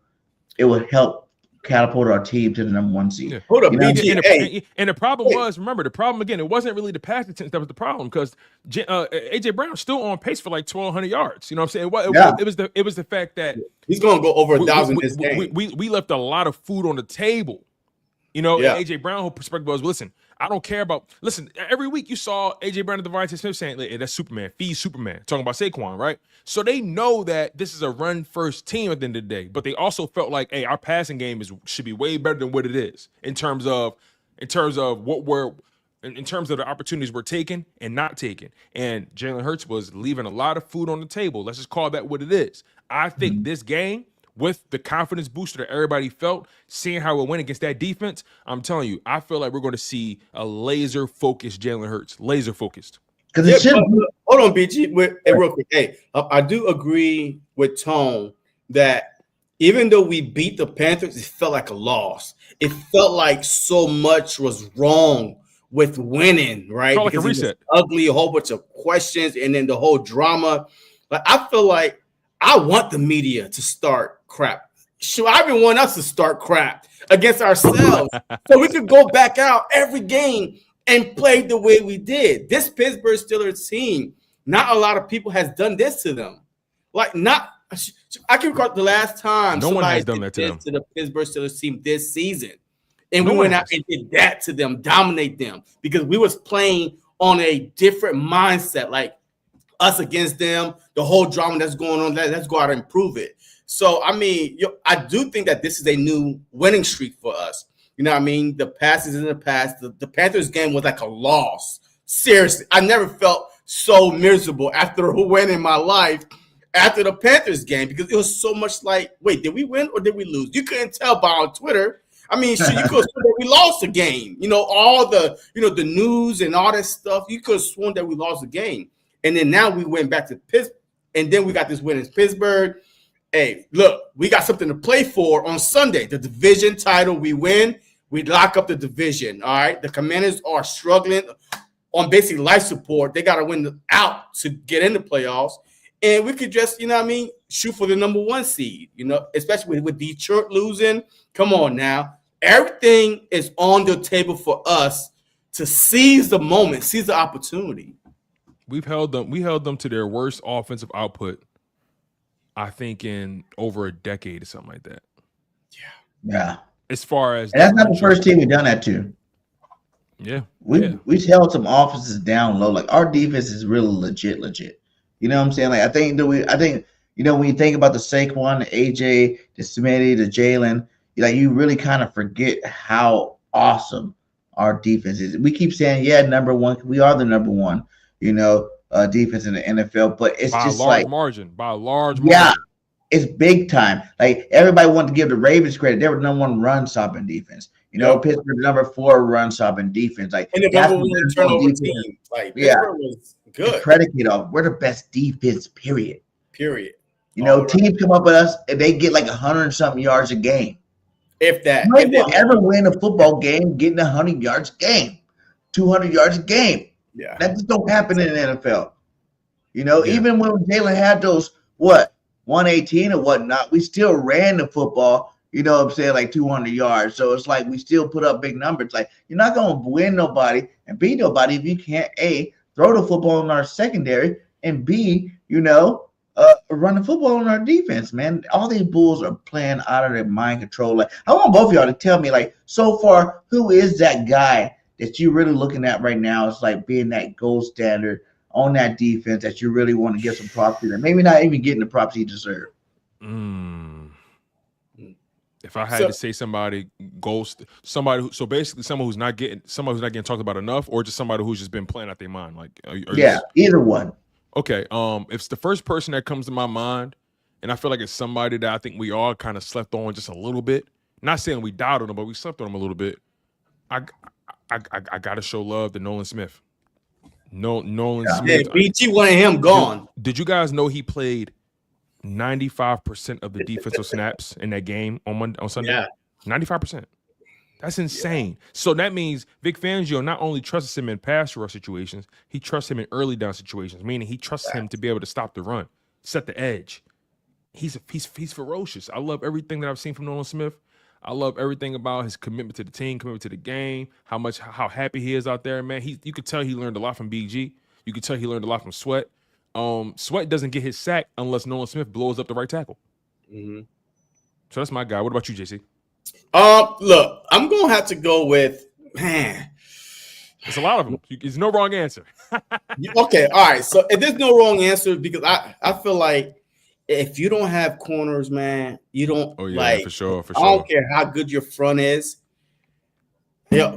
it will help catapult our team to the #1 seed. Yeah. Hold up, BG. And the problem was, remember, the problem again, it wasn't really the pass attempt that was the problem because AJ Brown's still on pace for like 1,200 yards. You know what I'm saying? It was the fact that he's going to go over 1,000 this game. We left a lot of food on the table. AJ Brown, whole perspective was, listen, I don't care about. Listen, every week you saw AJ Brown and Devontae Smith saying, hey, that's Superman, feed Superman, talking about Saquon, right? So they know that this is a run-first team at the end of the day, but they also felt like, hey, our passing game should be way better than what it is in terms of the opportunities we're taking and not taking. And Jalen Hurts was leaving a lot of food on the table. Let's just call that what it is. I think this game, with the confidence booster that everybody felt, seeing how it went against that defense, I'm telling you, I feel like we're going to see a laser-focused Jalen Hurts. Laser-focused. Hold on, BG. Real quick. Hey, I do agree with Tone that even though we beat the Panthers, it felt like a loss. It felt like so much was wrong with winning, right? Felt like a because reset. it was ugly, a whole bunch of questions, and then the whole drama. Like I feel like I want the media to start crap. Sure, I even want us to start crap against ourselves, so we could go back out every game and play the way we did. This Pittsburgh Steelers team, not a lot of people has done this to them. Like not. I can recall the last time no one somebody has done that to them. To the Pittsburgh Steelers team this season, and No we one went out and did that to them, dominate them, because we was playing on a different mindset, like us against them, the whole drama that's going on. Let's go out and improve it. So I mean, I do think that this is a new winning streak for us. You know what I mean? The past is in the past. The Panthers game was like a loss. Seriously, I never felt so miserable after a win in my life. After the Panthers game, because it was so much like, wait, did we win or did we lose? You couldn't tell by on Twitter. I mean, you could have sworn that we lost the game. You know, all the, the news and all that stuff. You could have sworn that we lost the game. And then now we went back to Pittsburgh, and then we got this win in Pittsburgh. Hey, look, we got something to play for on Sunday. The division title, we win. We lock up the division, all right? The Commanders are struggling on basically life support. They got to win out to get in the playoffs. And we could just, shoot for the number 1 seed, especially with Detroit losing. Come on now. Everything is on the table for us to seize the moment, seize the opportunity. We held them to their worst offensive output, I think, in over a decade or something like that. Yeah. As far as that's not the first team we've done that to. Yeah. We held some offenses down low. Like our defense is really legit. You know what I'm saying? Like I think when you think about the Saquon, the AJ, the Smitty, the Jalen, you really kind of forget how awesome our defense is. We keep saying, number 1. We are the number 1, defense in the NFL, but it's by just a large margin. Yeah, it's big time. Like everybody wanted to give the Ravens credit. They were number 1 run stopping defense. Pittsburgh number 4 run stopping defense. Like and the number 1 turnover team. Like Pittsburgh was good. Predicate off. We're the best defense. Period. Teams come up with us and they get like 100-something yards a game. If that. You might ever win a football game getting 100 yards a game, 200 yards a game. Yeah, that just don't happen in the NFL. Even when Jalen had those 118 or whatnot, we still ran the football. You know what I'm saying? Like 200 yards. So it's like we still put up big numbers. Like you're not going to win nobody and beat nobody if you can't A, throw the football in our secondary, and B, run the football on our defense, man. All these Bulls are playing out of their mind control. Like I want both of y'all to tell me, like, so far, who is that guy that you're really looking at right now? It's like being that gold standard on that defense that you really want to give some props to, and maybe not even getting the props he deserves. If I had to say somebody, basically someone who's not getting talked about enough, or just somebody who's just been playing out their mind. Like, either one. Okay, it's the first person that comes to my mind, and I feel like it's somebody that I think we all kind of slept on just a little bit. Not saying we doubted him, but we slept on him a little bit. I gotta show love to Nolan Smith. Nolan Smith. Yeah, BT wanted him gone. Did you guys know he played 95% of the defensive snaps in that game on Sunday? Yeah. 95%. That's insane. Yeah. So that means Vic Fangio not only trusts him in pass rush situations, he trusts him in early down situations, meaning he trusts him to be able to stop the run, set the edge. He's ferocious. I love everything that I've seen from Nolan Smith. I love everything about his commitment to the team, commitment to the game, how happy he is out there, man. You could tell he learned a lot from BG. You could tell he learned a lot from Sweat. Sweat doesn't get his sack unless Nolan Smith blows up the right tackle. Mm-hmm. So that's my guy. What about you, JC? Look, I'm gonna have to go with There's a lot of them. There's no wrong answer. Okay, all right. So if there's no wrong answer, because I feel like if you don't have corners, man, you don't. Oh yeah, for sure. I don't care how good your front is.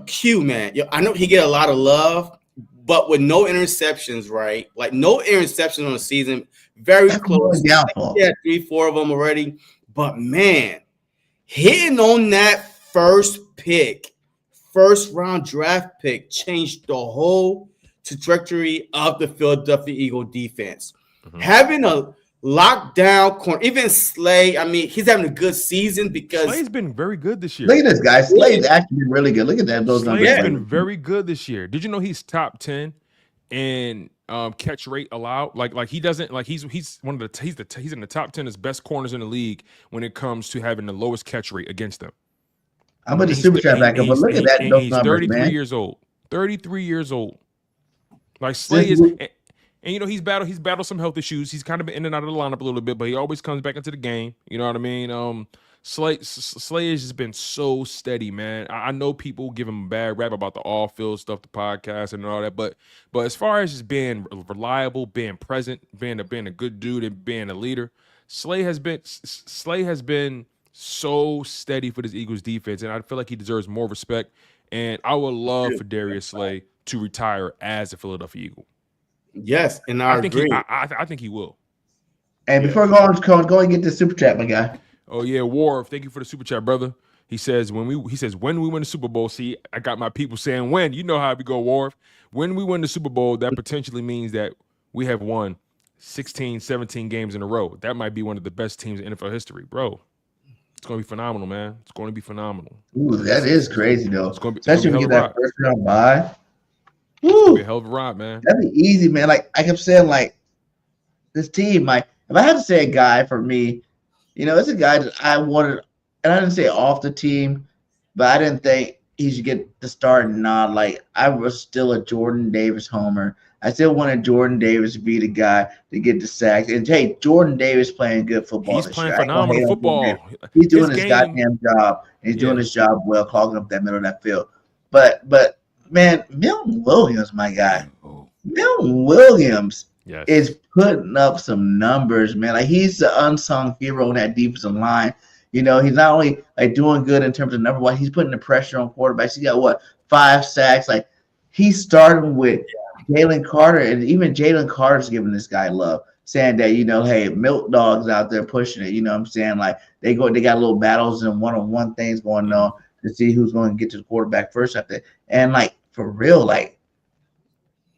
Q, man. I know he get a lot of love, but with no interceptions, right? Like no interceptions on the season, very close. Yeah, 3-4 of them already. But man, hitting on that first round draft pick changed the whole trajectory of the Philadelphia Eagle defense. Mm-hmm. Having lockdown corner. Even Slay, I mean, he's having a good season because Slay's been very good this year. Look at this guy. Slay's actually been really good. Look at that. Those Slay's numbers. been very good this year. Did you know he's top 10 in catch rate allowed? Like he doesn't like he's one of the he's in the top 10 as best corners in the league when it comes to having the lowest catch rate against them. I'm going to super chat back up, but look at that. Those He's numbers, 33 man. years old. 33 years old. Like Slay is, and you know he's battled some health issues. He's kind of been in and out of the lineup a little bit, but he always comes back into the game. You know what I mean? Slay has just been so steady, man. I know people give him a bad rap about the off-field stuff, the podcast and all that, but as far as just being reliable, being present, being a good dude, and being a leader, Slay has been so steady for this Eagles defense, and I feel like he deserves more respect. And I would love for Darius Slay to retire as a Philadelphia Eagle. yes, and I agree. I think he will. And before we go on, go and get the super chat, my guy. Oh yeah, War, thank you for the super chat, brother. He says when we win the Super Bowl. See, I got my people saying when. You know how we go, War. When we win the Super Bowl, that potentially means that we have won 16, 17 games in a row. That might be one of the best teams in NFL history, bro. It's going to be phenomenal, man. It's going to be phenomenal. Ooh, that is crazy, though. It's going to be, especially when you get that first round bye. It's going to be a hell of a ride, man. That'd be easy, man. Like I kept saying, like this team, like if I had to say a guy for me, you know, it's a guy that I wanted, and I didn't say off the team, but I didn't think he should get the start and nod. Like I was still a Jordan Davis homer. I still wanted Jordan Davis to be the guy to get the sacks. And hey, Jordan Davis playing good football. He's playing phenomenal football. He's doing his goddamn job. And he's doing his job well, clogging up that middle of that field. But man, Milton Williams, my guy. Milton Williams is putting up some numbers, man. Like he's the unsung hero in that defensive line. You know, he's not only like doing good in terms of number one, he's putting the pressure on quarterbacks. He got 5 sacks. Like he's starting with Jalen Carter, and even Jalen Carter's giving this guy love, saying that, you know, hey, Milk Dog's out there pushing it. You know what I'm saying? Like they got little battles and one-on-one things going on to see who's going to get to the quarterback first out there. And like for real, like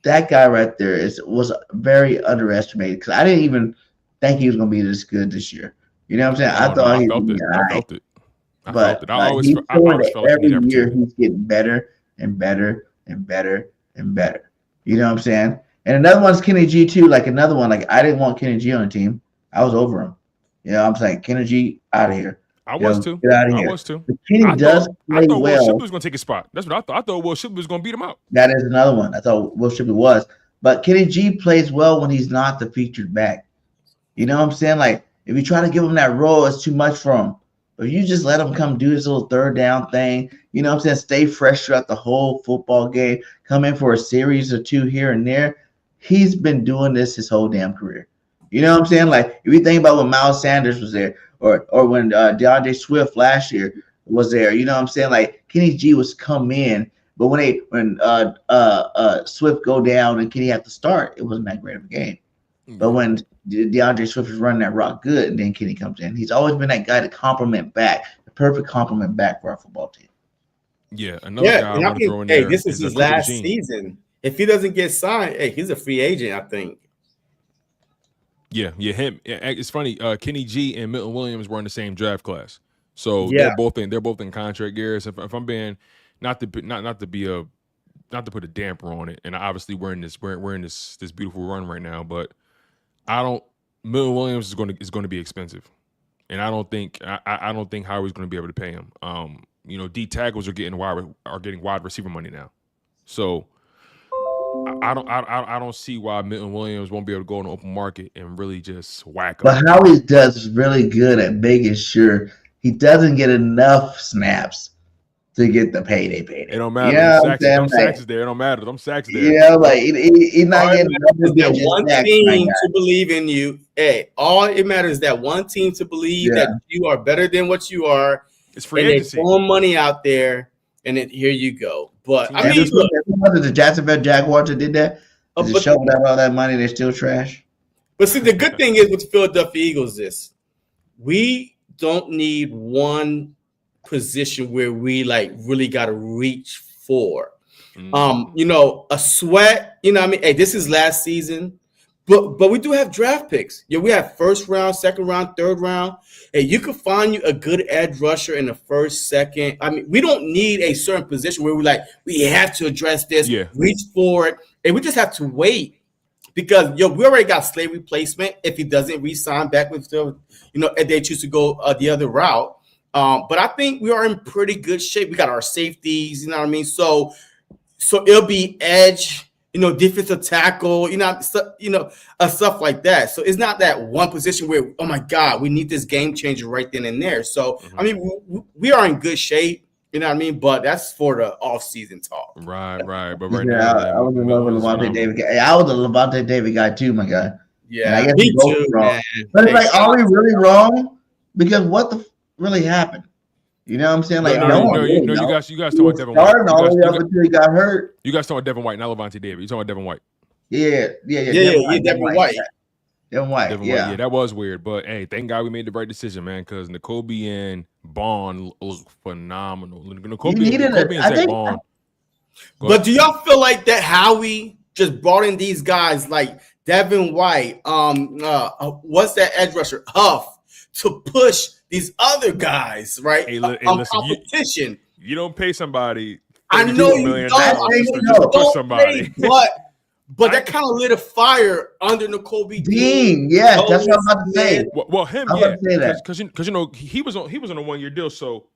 that guy right there was very underestimated because I didn't even think he was going to be this good this year. You know what I'm saying? I thought he was going to be all right. I felt it. I always felt like every year he's getting better and better and better and better. You know what I'm saying? And another one's Kenny G too. Like another one, like I didn't want Kenny G on the team. I was over him. You know what I'm saying? Kenny G out of here. I was too. Get out of here. I was too. But Kenny does play well. Will Shipley was going to take his spot. That's what I thought. I thought Will Shipley was going to beat him out. That is another one. I thought Will Shipley was. But Kenny G plays well when he's not the featured back. You know what I'm saying? Like if you try to give him that role, it's too much for him. But you just let him come do his little third down thing, you know what I'm saying? Stay fresh throughout the whole football game, come in for a series or two here and there. He's been doing this his whole damn career. You know what I'm saying? Like if you think about when Miles Sanders was there or when DeAndre Swift last year was there, you know what I'm saying? Like Kenny G was come in, but when Swift go down and Kenny have to start, it wasn't that great of a game. But when DeAndre Swift is running that rock good, and then Kenny comes in. He's always been that guy to complement back, the perfect complement back for our football team. Yeah, another guy I want to throw in there. Hey, this is his last season. If he doesn't get signed, hey, he's a free agent, I think. Yeah, him. It's funny. Kenny G and Milton Williams were in the same draft class, so they're both in contract years. If I'm being not to put a damper on it, and obviously we're in this beautiful run right now, but Milton Williams is going to be expensive, and I don't think Howie's going to be able to pay him. You know, D tackles are getting wide receiver money now, so I don't see why Milton Williams won't be able to go on the open market and really just whack him. But Howie does really good at making sure he doesn't get enough snaps to get the payday. It don't matter. Them sacks is there. It don't matter. Them sacks there. You know, like he's not getting that one team to believe in you. Hey, all it matters is that one team to believe that you are better than what you are. It's free agency. They throw money out there, and here you go. But I mean, the Jacksonville Jaguars that did that. Just showing them all that money, they're still trash. But see, the good thing is with the Philadelphia Eagles is we don't need one position where we like really got to reach for. You know, a Sweat, you know what I mean? Hey, this is last season, But we do have draft picks. Yeah, we have first round, second round, third round. And you can find you a good edge rusher in the first, second. I mean, we don't need a certain position where we're like, we have to address this, reach for it. And we just have to wait. Because we already got slave replacement if he doesn't re-sign back with if they choose to go the other route. But I think we are in pretty good shape. We got our safeties, you know what I mean? So it'll be edge, defensive tackle, stuff like that. So it's not that one position where, oh my God, we need this game changer right then and there. So I mean, we are in good shape. You know what I mean? But that's for the off-season talk. Right. But right now, I was in love with Levante David guy. I was a Levante David guy too, my guy. Yeah, I guess me too, man. But it's like, are we really wrong? Because what the really happened? You know what I'm saying? Like, you guys talking about Devin White. All the way up until he got hurt. You guys talking about Devin White, not Levante David. You talking about Devin White? Yeah. Devin White. Devin White. Yeah, that was weird. But hey, thank God we made the right decision, man. Because N'Kobe and Bond look phenomenal. But do y'all feel like that Howie just brought in these guys like Devin White, what's that edge rusher, Huff, to push these other guys, right? Hey, listen, competition. You don't pay somebody. I know you don't push somebody. But that kind of lit a fire under N'Kobe Dean. Yes, that's what I'm about to say. Well, him, yeah, because he was on a 1 year deal. So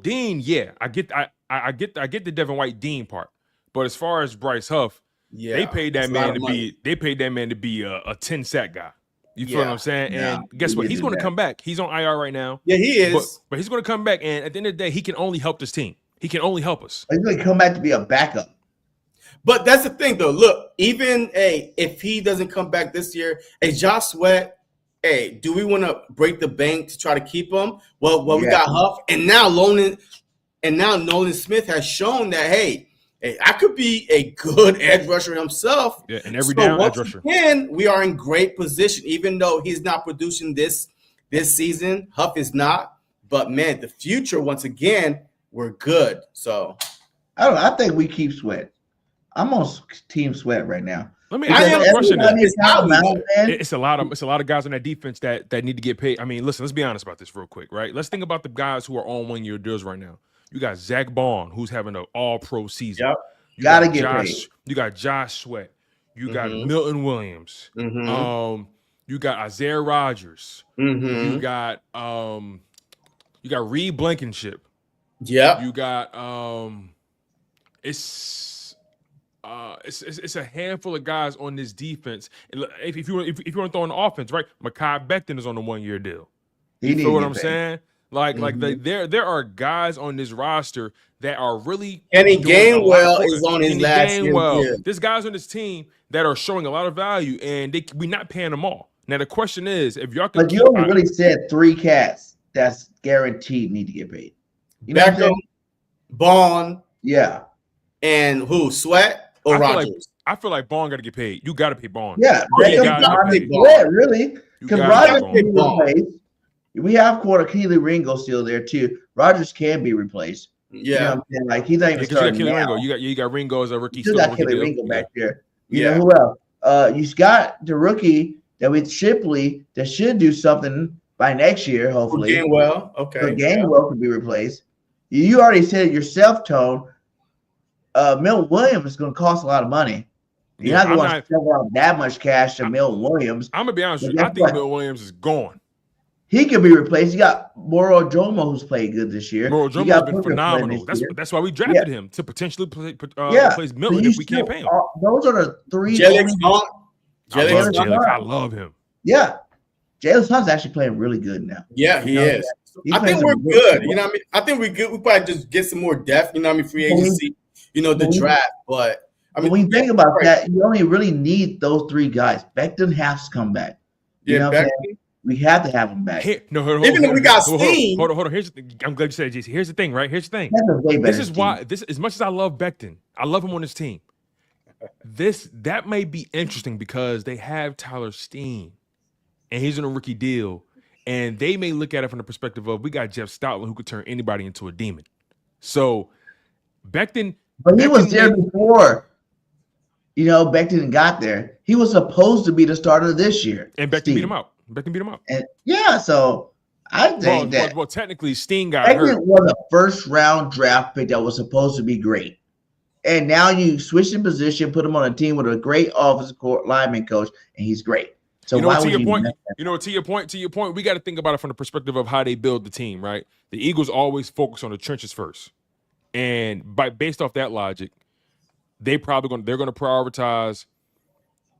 Dean, yeah, I get the Devin White Dean part. But as far as Bryce Huff, they paid that man to be a 10 sack guy. You feel what I'm saying? And guess what? He's going to come back. He's on IR right now. Yeah, he is. But he's going to come back, and at the end of the day, he can only help this team. He can only help us. He's going to come back to be a backup. But that's the thing, though. Look, even if he doesn't come back this year, Josh Sweat, do we want to break the bank to try to keep him? Well, we got Huff, and now Nolan Smith has shown that hey, I could be a good edge rusher himself. Yeah, and every down edge rusher. Again, we are in great position, even though he's not producing this season. Huff is not, but man, the future once again, we're good. So I don't know. I think we keep Sweat. I'm on Team Sweat right now. Let me ask you a question. It's a lot of guys on that defense that need to get paid. I mean, listen, let's be honest about this real quick, right? Let's think about the guys who are on 1 year deals right now. You got Zach Bond, who's having an all-pro season. Yep. You gotta get paid. You got Josh Sweat. You got Milton Williams. You got Isaiah Rodgers. You got Reed Blankenship. Yeah. You got it's a handful of guys on this defense. If you want to throw in the offense, right? Mekhi Becton is on the 1 year deal. You feel what I'm saying? Like there are guys on this roster that are really Kenny Gainwell is on his last year. There's guys on this team that are showing a lot of value, and we're not paying them all. Now the question is, if y'all can, but you only really said 3 cats that's guaranteed need to get paid. You know Beckham, Bond, and who? Sweat or Rodgers? I feel like Bond got to get paid. You got to pay Bond. Yeah, really, because Rodgers can be replaced. We have quarter Keely Ringo still there too. Rodgers can be replaced. Yeah, you know what I'm saying? Like he's not even starting now. Ringo. You got Ringo as a rookie. You got Keely Ringo back there. You know who else? You got the rookie that with Shipley that should do something by next year, hopefully. Gainwell, okay. So Gainwell could be replaced. You already said it yourself, Tone. Milton Williams is going to cost a lot of money. You're not going to sell out that much cash to Milton Williams. I'm going to be honest with you. I think Milton Williams is gone. He could be replaced. You got Moro Jomo, who's played good this year. Moro Jomo's been phenomenal. That's why we drafted him, to potentially replace Milton if we can't pay him. Those are the 3. Jalen, I love him. Yeah. Jalen Hunt's actually playing really good now. Yeah, he is. I think we're good. You know what I mean? I think we're good. We probably just get some more depth, you know what I mean? Free agency, the draft. But I mean, when you think about that, you only really need those 3 guys. Becton has to come back. You know what I'm saying? We have to have him back. Even if we got Steen. Hold on. Here's the thing. I'm glad you said it, JC. Here's the thing, right? Here's the thing. This is why as much as I love Becton, I love him on this team. That may be interesting because they have Tyler Steen, and he's on a rookie deal, and they may look at it from the perspective of we got Jeff Stoutland who could turn anybody into a demon. So Becton, but he was there before. Becton got there. He was supposed to be the starter this year. And Becton beat him out. And so I think well, technically Steen got Becton hurt. was a first-round draft pick that was supposed to be great. And now you switch the position, put him on a team with a great offensive lineman coach, and he's great. So why would you? To your point, we got to think about it from the perspective of how they build the team, right? The Eagles always focus on the trenches first, and based off that logic, they're going to prioritize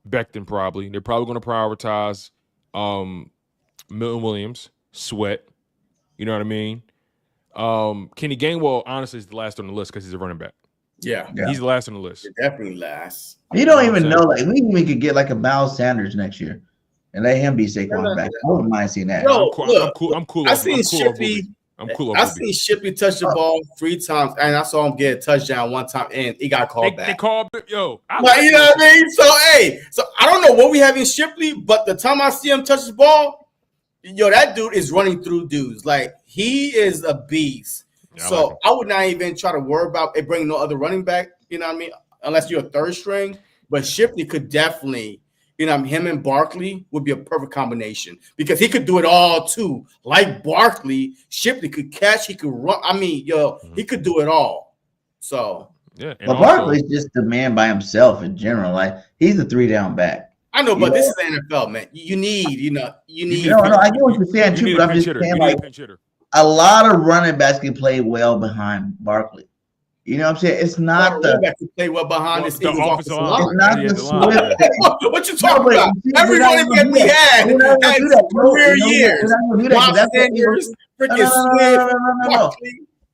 Becton. Probably they're probably going to prioritize Milton Williams, Sweat. You know what I mean? Kenny Gainwell honestly is the last on the list because he's a running back. Yeah, he's the last on the list. Definitely last. You don't even know. Like we could get like a Miles Sanders next year, and let him be Saquon back. I wouldn't mind seeing that. Yo, I'm cool. I seen Shipley. I seen Shipley touch the ball 3 times, and I saw him get a touchdown 1 time, and he got called back. They called you know what I mean? So I don't know what we have in Shipley, but the time I see him touch the ball, that dude is running through dudes. Like he is a beast. Yeah, so I would not even try to worry about it bringing no other running back, you know what I mean? Unless you're a third string. But Shipley could definitely, him and Barkley would be a perfect combination because he could do it all too. Like Barkley, Shipley could catch, he could run. I mean, he could do it all. So yeah. But Barkley's just the man by himself in general. Like he's a 3-down back. I know, but this is the NFL, man. You need. No, I get what you're saying too, but I'm just saying like a lot of running backs can play well behind Barkley. You know what I'm saying? It's not the running back can play well behind this Eagles offensive line. It's not the Swift. What you talking about? Every running back we had career years. Bob Sanders, freaking Swift. No.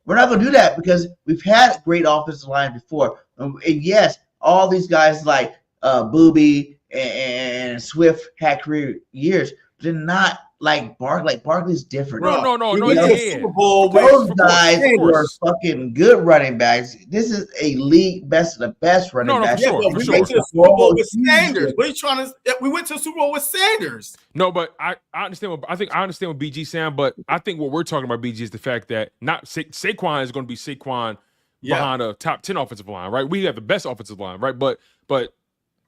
We're not going to do that because we've had great offensive line before. And yes, all these guys like Booby and Swift had career years, but they're not like Barkley. Like Barkley's different. No. Those guys were fucking good running backs. This is a league best of the best running backs. We went to the Super Bowl with Sanders. What are you trying to? We went to the Super Bowl with Sanders. No, but I understand what I understand what BG saying, but I think what we're talking about, BG, is the fact that not Saquon is going to be Saquon behind a top 10 offensive line, right? We have the best offensive line, right? But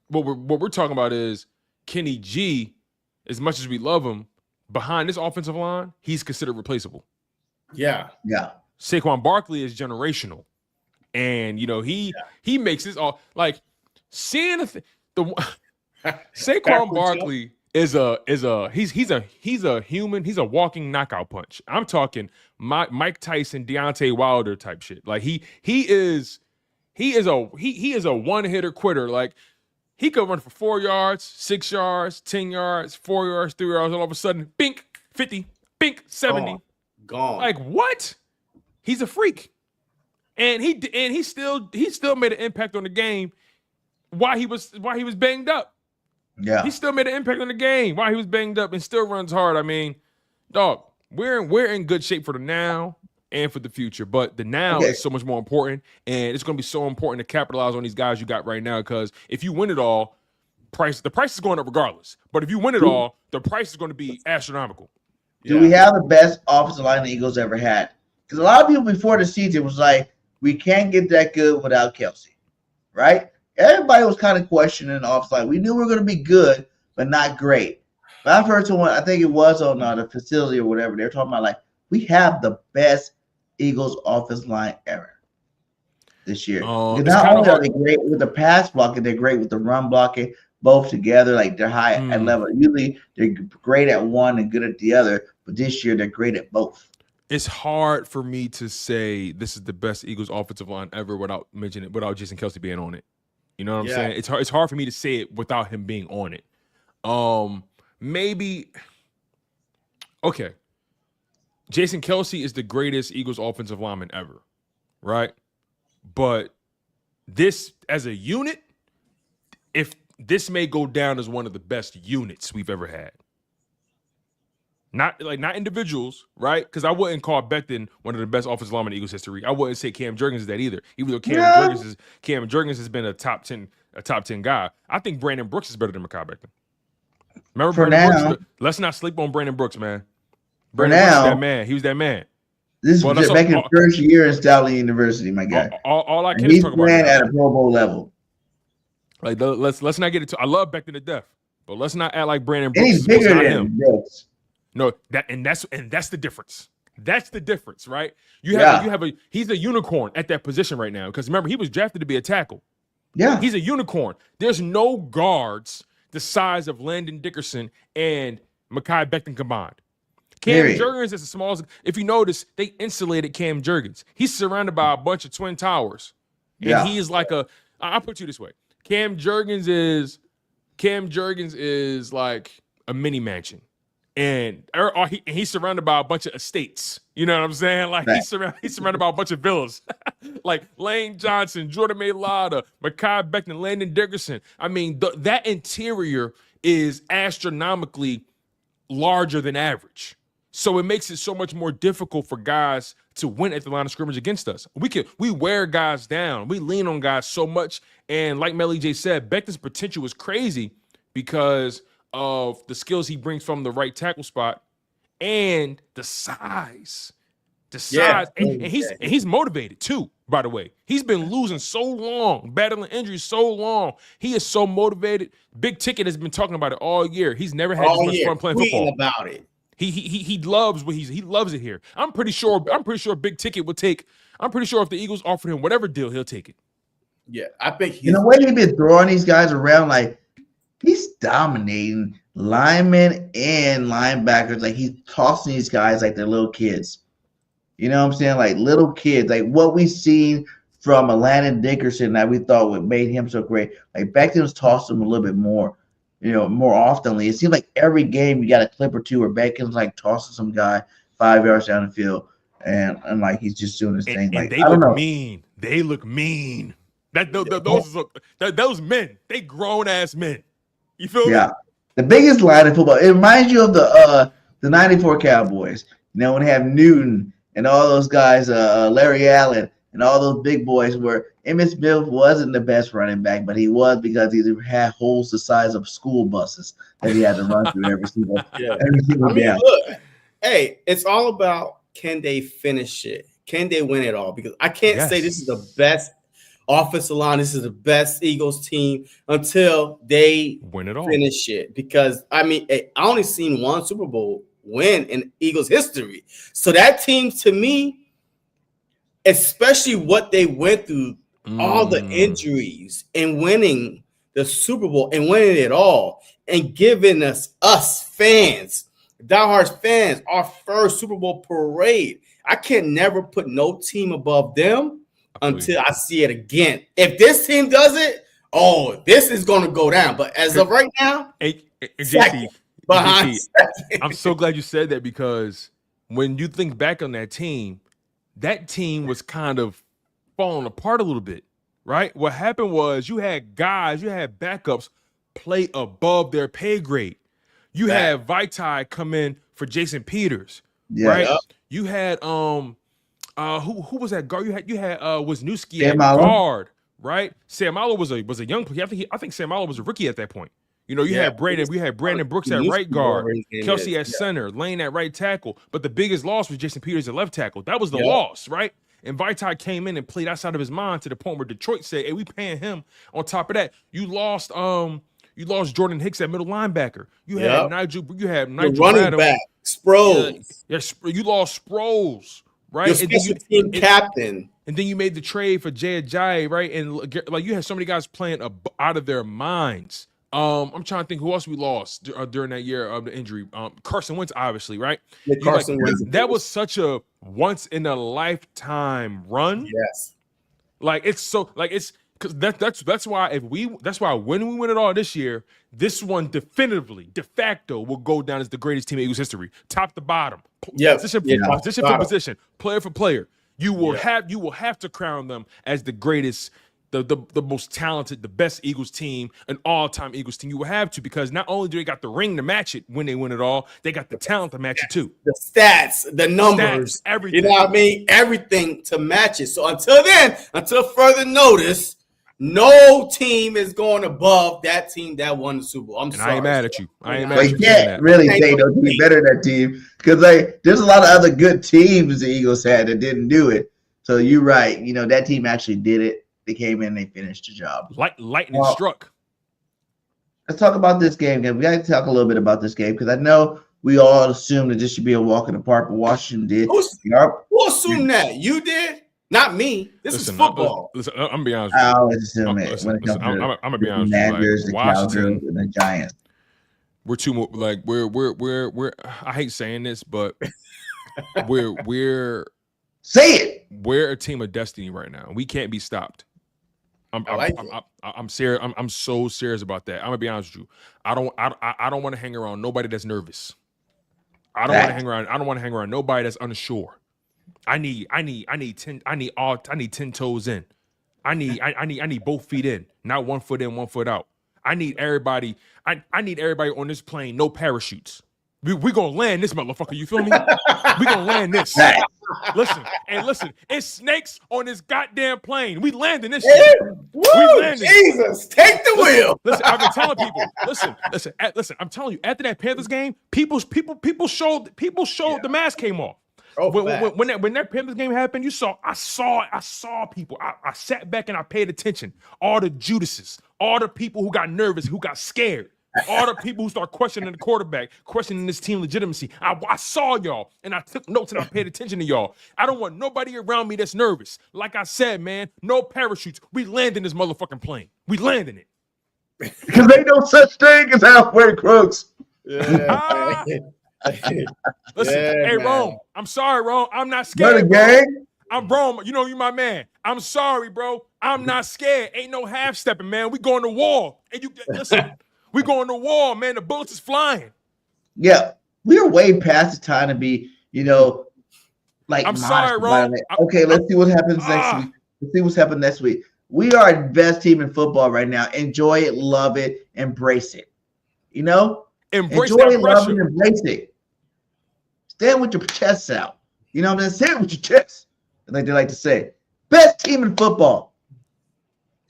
what we're talking about is Kenny G. As much as we love him, behind this offensive line, he's considered replaceable. Yeah. Saquon Barkley is generational, and he makes this all like seeing Saquon Barkley is a human. He's a walking knockout punch. I'm talking Mike Tyson, Deontay Wilder type shit. Like he is a one hitter quitter. Like. He could run for 4 yards, 6 yards, 10 yards, 4 yards, 3 yards. All of a sudden, bink, 50, bink, 70. Gone. Like what? He's a freak, and he still made an impact on the game while he was banged up. Yeah, he still made an impact on the game while he was banged up, and still runs hard. I mean, dog, we're in good shape for the now and for the future, but the now is so much more important, and it's going to be so important to capitalize on these guys you got right now, because if you win it all, the price is going up regardless, but if you win it all, the price is going to be astronomical. Do we have the best offensive line the Eagles ever had? Because a lot of people before the season was like, we can't get that good without Kelsey, right? Everybody was kind of questioning the offensive line. We knew we were going to be good, but not great. But I've heard someone, I think it was on the facility or whatever, they're talking about like, we have the best Eagles offensive line ever this year. Not only are they great with the pass blocking, they're great with the run blocking, both together. Like they're high at level. Usually they're great at one and good at the other, but this year they're great at both. It's hard for me to say this is the best Eagles offensive line ever without mentioning it, without Jason Kelsey being on it. You know what I'm saying? It's hard for me to say it without him being on it. Maybe okay. Jason Kelsey is the greatest Eagles offensive lineman ever, right? But this, as a unit, if this may go down as one of the best units we've ever had. Not individuals, right? Because I wouldn't call Becton one of the best offensive linemen in Eagles history. I wouldn't say Cam Jurgens is that either, even though Cam Jurgens has been a top 10 guy. I think Brandon Brooks is better than Mekhi Becton. Remember Brandon Brooks? Let's not sleep on Brandon Brooks, man. Brandon Brooks was that man. He was that man. This is back in the first year in Staley University, my guy. All I can talk about. He's playing at a Pro Bowl level. Like let's not get into. I love Becton to death, but let's not act like Brandon And Brooks he's was bigger not than him. Brooks. No, that's the difference. That's the difference, right? He's a unicorn at that position right now. Because remember, he was drafted to be a tackle. Yeah. He's a unicorn. There's no guards the size of Landon Dickerson and Mekhi Becton combined. Cam Jurgens is the smallest. If you notice, they insulated Cam Jurgens. He's surrounded by a bunch of twin towers. And he is like I'll put you this way. Cam Jurgens is like a mini mansion. And he's surrounded by a bunch of estates. You know what I'm saying? Like he's surrounded by a bunch of villas. Like Lane Johnson, Jordan Mailata, Mekhi Becton, Landon Dickerson. I mean, that interior is astronomically larger than average. So it makes it so much more difficult for guys to win at the line of scrimmage against us. We wear guys down. We lean on guys so much. And like Melly J said, Becton's potential is crazy because of the skills he brings from the right tackle spot and the size. And he's motivated too, by the way. He's been losing so long, battling injuries so long. He is so motivated. Big Ticket has been talking about it all year. He's never had this much fun playing football. About it. He loves he loves it here. I'm pretty sure Big Ticket would take. I'm pretty sure if the Eagles offered him whatever deal, he'll take it. Yeah, I think the way he's been throwing these guys around, like he's dominating linemen and linebackers. Like he's tossing these guys like they're little kids. You know what I'm saying? Like little kids. Like what we seen from Landon Dickerson that we thought would made him so great. Like Becton was tossing him a little bit more. More oftenly. It seems like every game you got a clip or two where Becton's like tossing some guy 5 yards down the field, and like he's just doing his thing. Like they look mean. They look mean. Those men, they grown ass men. You feel me? Yeah, the biggest line in football. It reminds you of the '94 Cowboys. When they have Newton and all those guys, Larry Allen and all those big boys, where Emmitt Smith wasn't the best running back, but he was because he had holes the size of school buses that he had to run through every single down. Look, hey, it's all about can they finish it? Can they win it all? Because I can't say this is the best offensive line, this is the best Eagles team until they win it all. Finish it. Because, I only seen one Super Bowl win in Eagles history. So that team, to me, especially what they went through, all the injuries and winning the Super Bowl and winning it all and giving us fans, diehard fans, our first Super Bowl parade. I can never put no team above them until I see it again. If this team does it, this is going to go down. But as of right now, JC, I'm so glad you said that because when you think back on that team was kind of falling apart a little bit, right? What happened was you had backups play above their pay grade. You had Vaitai come in for Jason Peters, right? Yep. You had who was that guard? You had Wisniewski at guard, right? Sam Allo was a young player. I think Sam Allo was a rookie at that point. You had Brandon Brooks at right guard, Kelsey at center, Lane at right tackle. But the biggest loss was Jason Peters at left tackle. That was the loss, right? And Vaitai came in and played outside of his mind to the point where Detroit said, "Hey, we paying him." On top of that, you lost Jordan Hicks at middle linebacker. You had Nigel running Adam, back, Sproles. You lost Sproles, right? Your special team captain. And then you made the trade for Jay Ajayi, right? And like you had so many guys playing out of their minds. I'm trying to think who else we lost during that year of the injury. Carson Wentz, obviously, right? Yeah, Carson Wentz. That was such a once in a lifetime run. Yes. That's why when we win it all this year, this one definitively, de facto, will go down as the greatest team in Eagles history, top to bottom, position for position, player for player. You will have to crown them as the greatest. The most talented, the best Eagles team, an all-time Eagles team. You will have to, because not only do they got the ring to match it when they win it all, they got the talent to match it too. The stats, the numbers, everything. You know what I mean? Everything to match it. So until further notice, no team is going above that team that won the Super Bowl. I'm sorry. I ain't mad at you. I ain't mad at you. You can't really say no team better than that team because there's a lot of other good teams the Eagles had that didn't do it. So you're right. That team actually did it. They came in, they finished the job. Lightning struck. Let's talk about this game. We got to talk a little bit about this game because I know we all assumed that this should be a walk in the park, but Washington did. Who assumed that? You did? Not me. This is football. Listen, I'm gonna be honest with I you. always assume it when it comes to I'm gonna be honest Commanders, with you. the Cowgirls, and the Giants. We're too like we're. I hate saying this, but we're say it. We're a team of destiny right now. We can't be stopped. I'm serious. I'm so serious about that. I'm gonna be honest with you. I don't want to hang around nobody that's nervous. I don't want to hang around. I don't want to hang around nobody that's unsure. I need 10 toes in. I need both feet in, not 1 foot in, 1 foot out. I need everybody. I need everybody on this plane, no parachutes. We gonna land this motherfucker. You feel me? We gonna land this. Listen, it's snakes on this goddamn plane. We landing this shit. We landing. Jesus, take the wheel. Listen, I've been telling people. Listen. I'm telling you, after that Panthers game, people showed the mask came off. Oh, when that Panthers game happened, I saw people. I sat back and I paid attention. All the Judases, all the people who got nervous, who got scared, all the people who start questioning the quarterback, questioning this team legitimacy. I saw y'all and I took notes and I paid attention to y'all. I don't want nobody around me that's nervous. Like I said, man, no parachutes. We landing this motherfucking plane. We landing it. Because ain't no such thing as halfway crooks. Yeah. Listen, hey, man. Rome. I'm sorry, Rome. I'm not scared. Gang. I'm Rome. You know you my man. I'm sorry, bro. I'm not scared. Ain't no half stepping, man. We going to war. And you listen. We going to war, man. The bullets is flying. Yeah, we're way past the time to be, like. I'm sorry, Rome. Okay, let's see what happens next week. Let's see what's happening next week. We are the best team in football right now. Enjoy it, love it, embrace it. Embrace enjoy that it, love it, embrace it. Stand with your chest out. You know what I'm saying? Stand with your chest. Like they like to say, best team in football.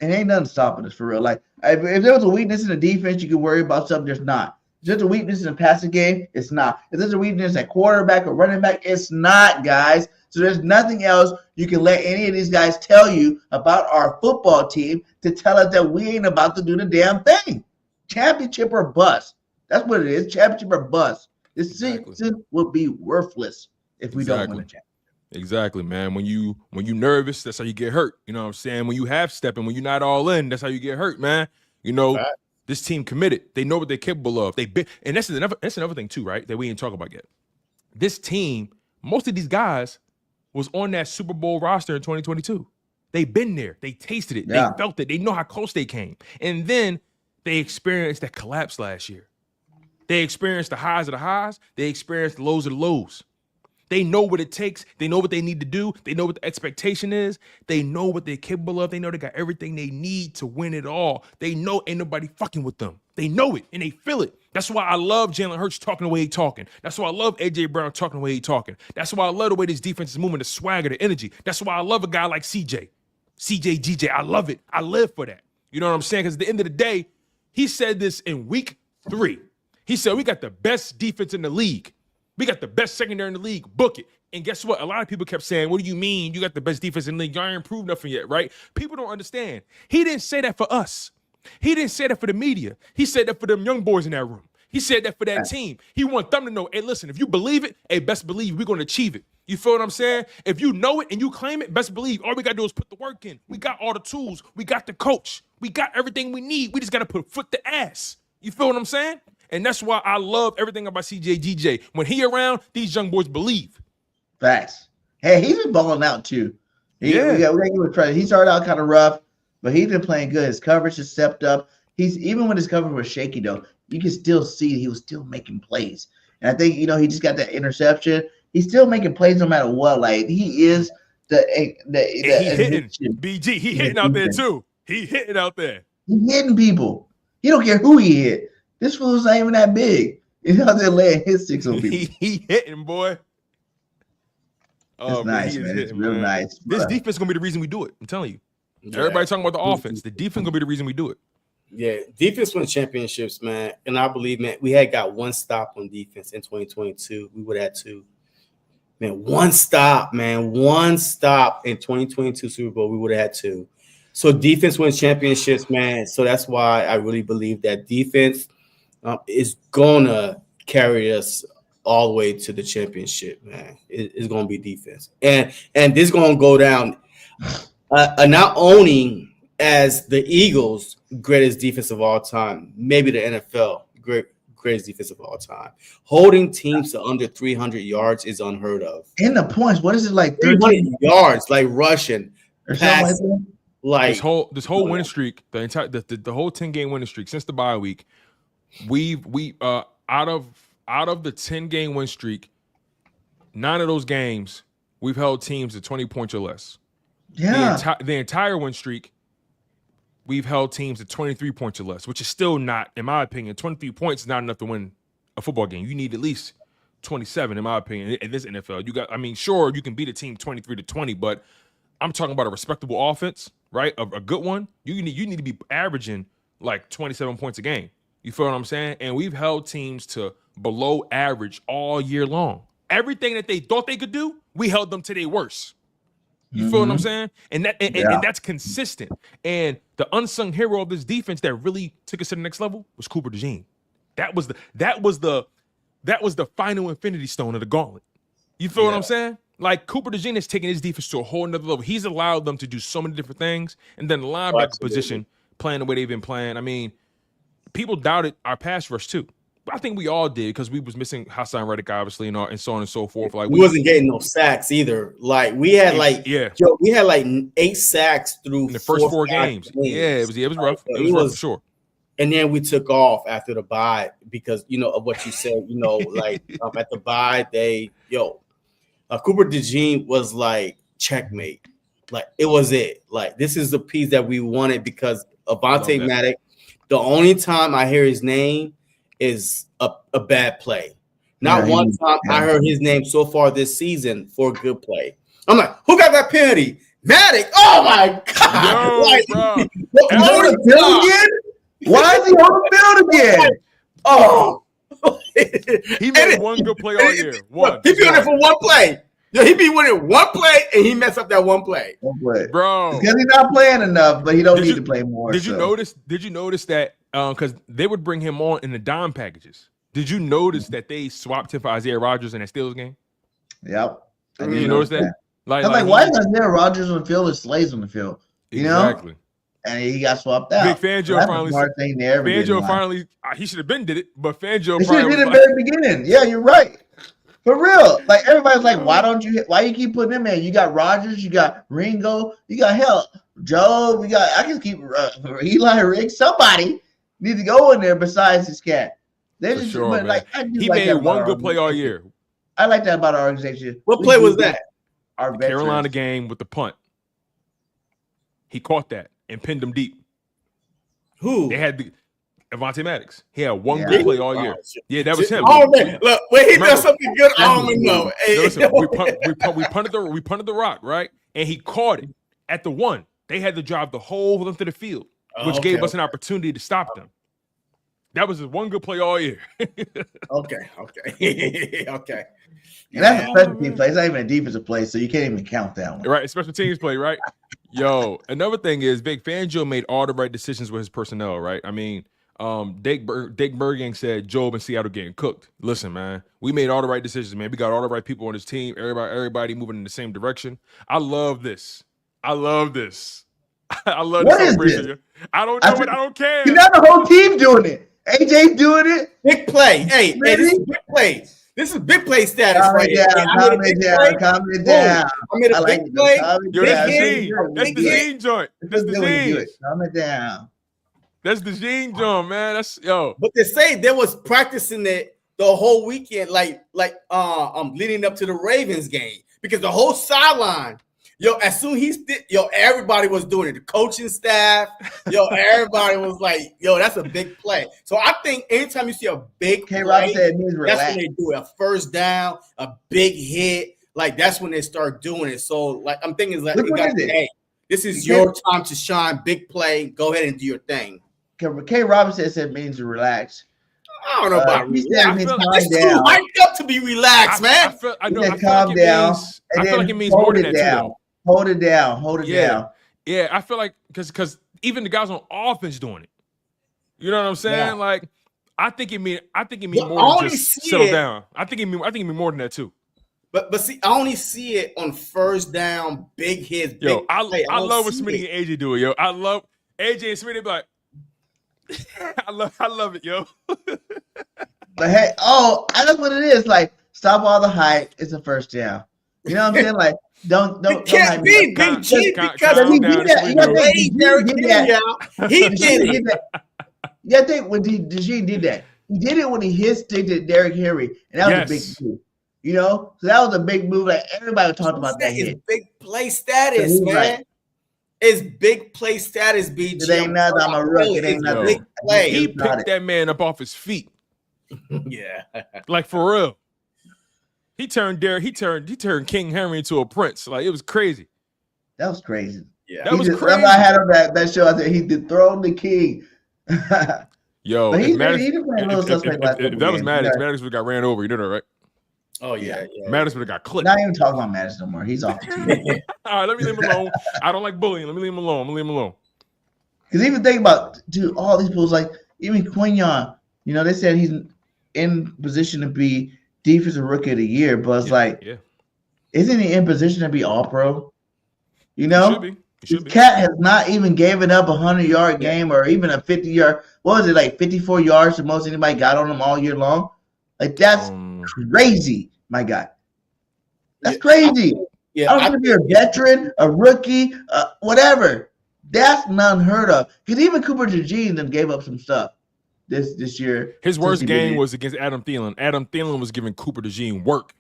And ain't nothing stopping us for real. Like, if there was a weakness in the defense, you could worry about something. There's not. If there's a weakness in the passing game, it's not. If there's a weakness at quarterback or running back, it's not, guys. So there's nothing else you can let any of these guys tell you about our football team to tell us that we ain't about to do the damn thing. Championship or bust. That's what it is. Championship or bust. This season will be worthless if we don't win a championship. Exactly, man. When you nervous, that's how you get hurt. You know what I'm saying? When you half stepping, when you're not all in, that's how you get hurt, man. This team committed. They know what they're capable of. And that's another thing too, right? That we ain't talk about yet. This team, most of these guys was on that Super Bowl roster in 2022. They've been there. They tasted it. Yeah. They felt it. They know how close they came. And then they experienced that collapse last year. They experienced the highs of the highs. They experienced the lows of the lows. They know what it takes. They know what they need to do. They know what the expectation is. They know what they're capable of. They know they got everything they need to win it all. They know ain't nobody fucking with them. They know it and they feel it. That's why I love Jalen Hurts talking the way he's talking. That's why I love A.J. Brown talking the way he's talking. That's why I love the way this defense is moving, the swagger, the energy. That's why I love a guy like CJ, GJ. I love it. I live for that. You know what I'm saying? Because at the end of the day, he said this in week 3. He said, we got the best defense in the league. We got the best secondary in the league. Book it. And guess what? A lot of people kept saying, what do you mean you got the best defense in the league? Y'all ain't improved nothing yet, right? People don't understand. He didn't say that for us. He didn't say that for the media. He said that for them young boys in that room. He said that for that team. He want them to know, hey, listen, if you believe it, hey, best believe we're going to achieve it. You feel what I'm saying? If you know it and you claim it, best believe all we got to do is put the work in. We got all the tools. We got the coach. We got everything we need. We just got to put foot to ass. You feel what I'm saying? And that's why I love everything about CJ GJ. When he around, these young boys believe. Facts. Hey, he's been balling out too. We got to give him credit. He started out kind of rough, but he's been playing good. His coverage has stepped up. Even when his coverage was shaky, though, you can still see he was still making plays. And I think, he just got that interception. He's still making plays no matter what. Like, he is the he hitting. BG, he hitting out there too. He hitting out there. He hitting people. He don't care who he hit. This fool's not even that big. He's out there laying his sticks on people. he hitting, boy. It's nice, man. It's real nice. This defense is going to be the reason we do it. I'm telling you. Yeah. Everybody talking about the offense. The defense going to be the reason we do it. Yeah, defense won championships, man. And I believe, man, we had got one stop on defense in 2022. We would have had 2. Man, one stop in 2022 Super Bowl. We would have had 2. So defense wins championships, man. So that's why I really believe that defense is gonna carry us all the way to the championship, man. It's gonna be defense, and this is gonna go down not owning as the Eagles' greatest defense of all time, maybe the NFL greatest defense of all time. Holding teams to under 300 yards is unheard of. In the points, what is it like? 300 yards, like rushing, passing, like this whole winning streak, the entire the whole 10-game winning streak since the bye week, we out of the 10-game win streak, 9 of those games we've held teams to 20 points or less. Yeah, the entire win streak, we've held teams to 23 points or less, which is still not, in my opinion, 23 points is not enough to win a football game. You need at least 27, in my opinion, in this NFL. Sure, you can beat a team 23-20, but I'm talking about a respectable offense, right? A good one. You need to be averaging like 27 points a game. You feel what I'm saying? And we've held teams to below average all year long. Everything that they thought they could do, we held them to their worst. You feel what I'm saying? And that's consistent. And the unsung hero of this defense that really took us to the next level was Cooper DeJean. That was the final infinity stone of the gauntlet. You feel what I'm saying? Like Cooper DeJean has taken his defense to a whole nother level. He's allowed them to do so many different things. And then the linebacker position, playing the way they've been playing. I mean, people doubted our pass rush too. I think we all did because we was missing Hassan Reddick, obviously, and so on and so forth. Like we wasn't getting no sacks either. Like we had we had like 8 sacks through in the first 4 games. Yeah, it was rough. It was rough for sure. And then we took off after the bye because of what you said. Like at the bye, Cooper DeJean was like checkmate. Like it was it. Like this is the piece that we wanted because Avonte Maddox. The only time I hear his name is a bad play. Not one time I heard his name so far this season for a good play. I'm like, who got that penalty? Maddox. Oh my God. Bro. On the field again? Why is he on the field again? Oh. He made one good play all year. He be on it for one play. He be winning one play and he messed up that one play. Bro. Because he's not playing enough, but he don't need to play more. Did you notice that because they would bring him on in the dime packages? Did you notice that they swapped him for Isaiah Rodgers in that Steelers game? Yep. Did you notice that? Like why is Isaiah Rodgers on the field and Slays on the field? Exactly. And he got swapped out. Big Fangio finally he should have been did it, but Fangio he should have did it in the very beginning. Yeah, you're right. For real. Like everybody's like, why you keep putting him in? You got Rodgers, you got Ringo, you got Joe, I can keep Eli Riggs. Somebody needs to go in there besides this cat. They just he made one good play all year. I like that about our organization. What play was that? Our Carolina game with the punt. He caught that and pinned him deep. Who? They had Avonte Maddox. He had one good play all year. Yeah, that was him. Oh man, look, when he does something good, I don't even know. Hey. Listen, we punted the rock, right? And he caught it at the 1. They had to drive the whole length of the field, which gave us an opportunity to stop them. That was his one good play all year. Okay. And that's a special team play. It's not even a defensive play, so you can't even count that one. Right, special teams play, right? Yo, another thing is Big Fangio made all the right decisions with his personnel, right? I mean, Dick BIRDGANG said Job and Seattle getting cooked. Listen, man, we made all the right decisions, man. We got all the right people on this team. Everybody moving in the same direction. I love this. I love this celebration. I don't know it. I don't care. You got the whole team doing it. AJ doing it. Big play. Hey, this is big play. This is big play status right here. Calm it down. I made a big play. Yo, that's the Zine joint. That's the Zine. Calm it down. That's the Zine joint, man. That's But they say they was practicing it the whole weekend, like leading up to the Ravens game because the whole sideline. As soon everybody was doing it. The coaching staff, everybody was like, that's a big play. So I think anytime you see a big play, that's when they do it. A first down, a big hit, like that's when they start doing it. So like I'm thinking hey, this is your time to shine, big play. Go ahead and do your thing. K. Robinson said it means to relax. I don't know about relax. It's too hyped up to be relaxed, man. I feel like it means more than that too. Hold it down. Yeah, I feel like because even the guys on offense doing it. You know what I'm saying? Yeah. Like, I think it mean Well, more I than only just see settle it- down. I think it mean more than that too. But see, I only see it on first down, big hits, big Yo, play. I don't love what see Smitty it. and AJ do it, yo. I love AJ and Smitty be like, I love it, yo. But hey, that's what it is. Like, stop all the hype. It's a first down. You know what I'm saying? Like, don't It can't hype be it up. Big G Calm because down, he down, did that's that. what He we do. laid Derrick He did Henry that. out. He did it. Yeah, I think when DeShields did that, he did it when he hit stick to Derrick Henry, and that was a big move. You know, so that was a big move. Like everybody talked about that It's hit. big play status, So he's man. like, It's big play status, BG. It ain't nothing. I'm a rook. It ain't It's nothing. big play. He It's not picked that man up off his feet. Yeah. Like, for real. He turned King Henry into a prince. Like, it was crazy. That was crazy. Yeah. That was That's crazy. why I had on that show. I said he dethroned the king. Yo, But if he Maddox, did play a little suspect last if couple that was games. Maddox, Yeah. Maddox would have got ran over. You know that, right? Oh, yeah. Maddox would have got clipped. Not even talking about Maddox no more. He's off the team. All right, let me leave him alone. I don't like bullying. Let me leave him alone. I'm gonna leave him alone. Because even think about, dude, all these pools, like even Quinyon, you know, they said he's in position to be defensive rookie of the year, but it's isn't he in position to be all pro? You know? He should be. He should be. Cat has not even given up a 100-yard game or even a 50-yard. What was it, like 54 yards the most anybody got on him all year long? Like, that's crazy, my guy. That's crazy. I don't care if you're a veteran, a rookie, whatever. That's unheard of. Because even Cooper DeJean then gave up some stuff this year. His worst game was against Adam Thielen. Adam Thielen was giving Cooper DeJean work.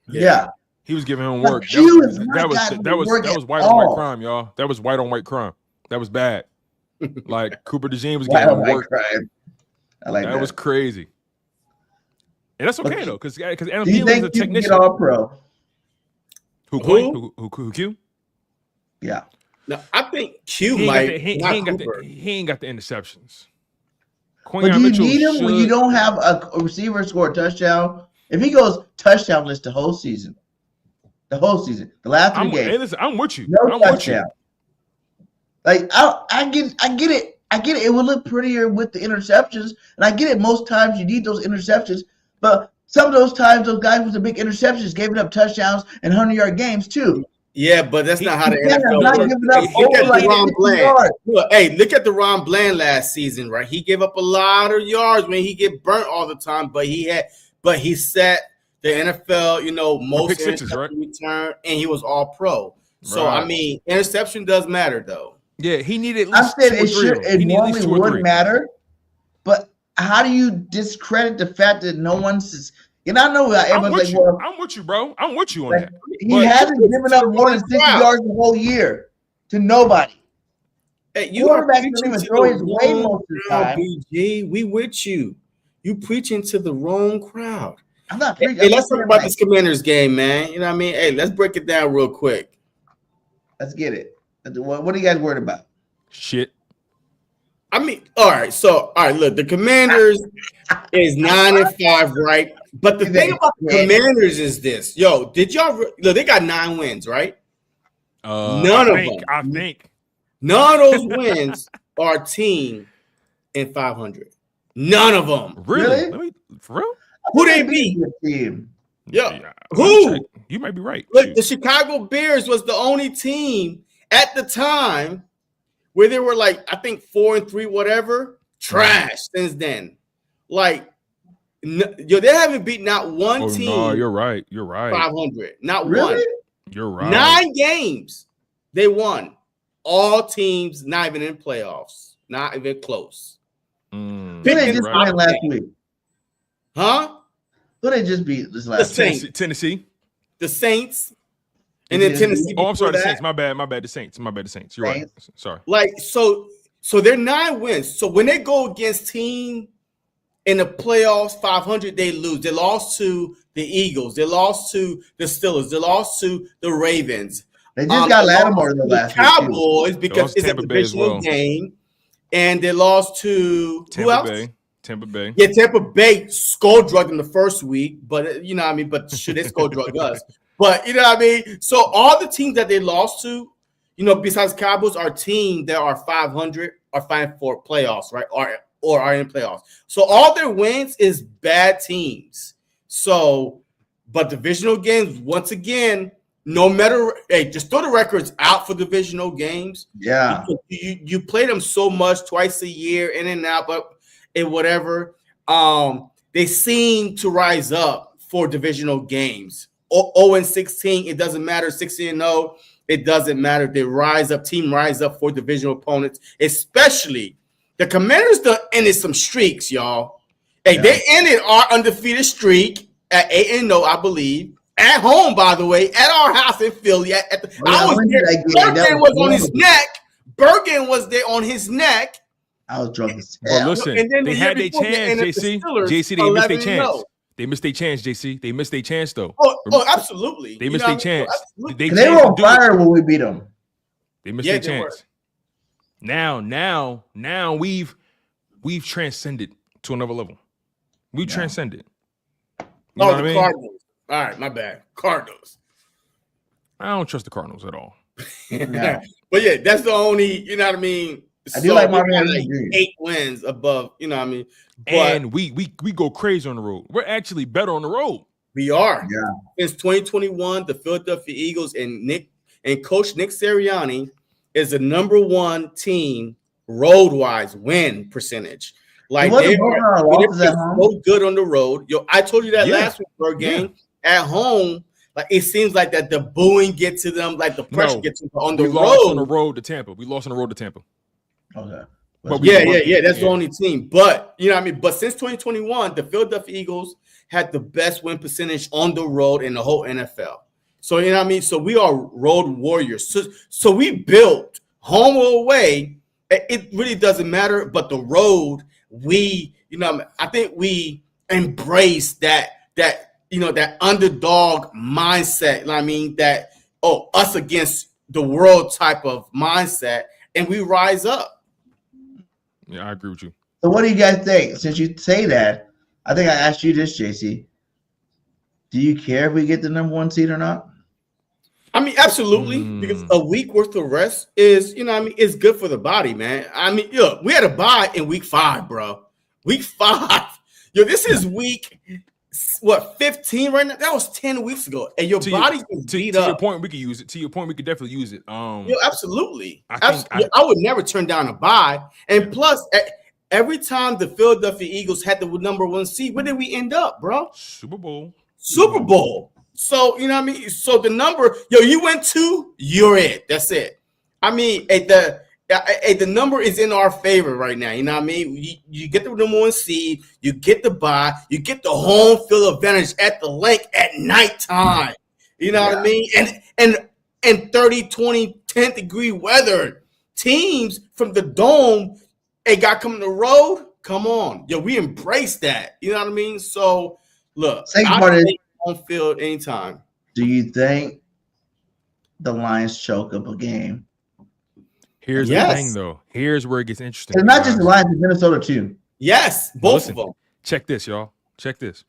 Yeah. He was giving him work. That was white on white crime, y'all. That was white on white crime. That was bad. Like, Cooper DeJean was giving him work. Crime. I like that. That was crazy. And that's okay though, because Adam Do you Thielen is think a you can technician. get all pro? Who Q? Yeah. No, I think Q He might. ain't got the interceptions. But do you need him when you don't have a receiver score a touchdown? If he goes touchdownless the whole season, the last 3 games. Hey, listen, I'm with you. No I'm touchdown. Like I get it. It would look prettier with the interceptions, and I get it. Most times you need those interceptions, but some of those times those guys with the big interceptions gave up touchdowns and 100-yard games too. Yeah, but that's not how the NFL not works. giving up Look at like DeRon 50 Bland. yards. Look at DeRon Bland last season, right? He gave up a lot of yards when he get burnt all the time, but he set the NFL, most sixes, right? return, and he was all pro. So I mean, interception does matter though. Yeah, he needed at I least said it normally would matter, but how do you discredit the fact that no one's? I know everyone's like, well, I'm with you, bro. I'm with you on that. He hasn't given up more than 60 yards the whole year to nobody. Hey, you are preaching to the wrong crowd, BG. We with you. You preaching to the wrong crowd. I'm not preaching. Hey, let's talk about this Commanders game, man. You know what I mean? Hey, let's break it down real quick. Let's get it. What are you guys worried about? Shit. I mean, all right. Look, the Commanders is 9-5, right? But the thing about the Commanders is this. Yo, did y'all look? They got 9 wins, right? None of them. I think. None of those wins are a team in 500. None of them. Really? For real? Who they beat? Yeah. Who? You might be right. Look, the Chicago Bears was the only team at the time where they were like, I think 4-3, whatever. Trash since then. Like, they haven't beat not one team. No, you're right. You're right. 500. Not one. You're right. 9 games they won. All teams not even in playoffs. Not even close. Who they just beat last week? Huh? Who they just beat this last week? Tennessee. The Saints. And then Tennessee. Oh, I'm sorry, the Saints. My bad. The Saints. You're right. Sorry. Like, so they're 9 wins. So when they go against team in the playoffs, 500, they lose. They lost to the Eagles. They lost to the Steelers. They lost to the Ravens. They just got Lattimore the last Cowboys because it's a divisional game. And they lost to who else? Tampa Bay. Yeah, Tampa Bay skull drugged them the first week, but you know what I mean? But should they skull drug us? But you know what I mean? So all the teams that they lost to, besides Cowboys, our team that are 500 are fighting for playoffs, right? Or are in playoffs. So all their wins is bad teams. So, but divisional games, once again, no matter, just throw the records out for divisional games. Yeah. You play them so much, twice a year, in and out, but whatever. They seem to rise up for divisional games. 0-16, it doesn't matter. 16-0, it doesn't matter. They rise up, team rise up for divisional opponents, especially the Commanders ended some streaks, y'all. They ended our undefeated streak at 8-0, I believe. At home, by the way, at our house in Philly. I was there. Bergen was on his neck. Bergen was there on his neck. I was drunk as hell. Well, listen, they had their chance, JC. JC, they missed their chance. They missed their chance, JC. They missed their chance, though. Oh, absolutely. They missed their chance. They were on fire when we beat them. They missed their chance. Now we've transcended to another level. We transcended. You know what I mean? Cardinals. All right, my bad. Cardinals. I don't trust the Cardinals at all. No. But yeah, that's the only, you know what I mean? I do like my 8 wins above, you know what I mean? But and we go crazy on the road. We're actually better on the road. We are. Yeah. Since 2021, the Philadelphia Eagles and Coach Nick Sirianni is the number 1 team road-wise win percentage. Like they're so good on the road. Yo, I told you that last week, BIRDGANG. At home, like it seems like that the booing gets to them, like the pressure gets to them on the road. Lost on the road to Tampa. We lost on the road to Tampa. Okay. But yeah. That's the only team. But you know what I mean? But since 2021, the Philadelphia Eagles had the best win percentage on the road in the whole NFL. So you know what I mean? So we are road warriors. So we built home or away. It really doesn't matter. But the road, I think we embrace that underdog mindset. I mean, that us against the world type of mindset, and we rise up. Yeah, I agree with you. So what do you guys think? Since you say that, I think I asked you this, JC. Do you care if we get the number 1 seed or not? I mean, absolutely, because a week worth of rest is, it's good for the body, man. I mean, look, we had a bye in week 5, bro. Week 5. Yo, this is week 15 right now? That was 10 weeks ago. And your body's beat up. To your point, we could use it. To your point, we could definitely use it. Absolutely. I would never turn down a bye. And plus, every time the Philadelphia Eagles had the number 1 seed, where did we end up, bro? Super Bowl. So, you know what I mean? So the number, you went 2, you're it. That's it. I mean, the number is in our favor right now. You know what I mean? You get the number 1 seed, you get the bye, you get the home field advantage at the lake at nighttime. You know what I mean? And 30, 20, 10 degree weather. Teams from the dome, got coming the road. Come on. We embrace that. You know what I mean? So look, second part is home field anytime. Do you think the Lions choke up a game? Here's the thing, though. Here's where it gets interesting. It's not just the Lions, it's Minnesota too. Yes, both of them. Check this, y'all. Check this.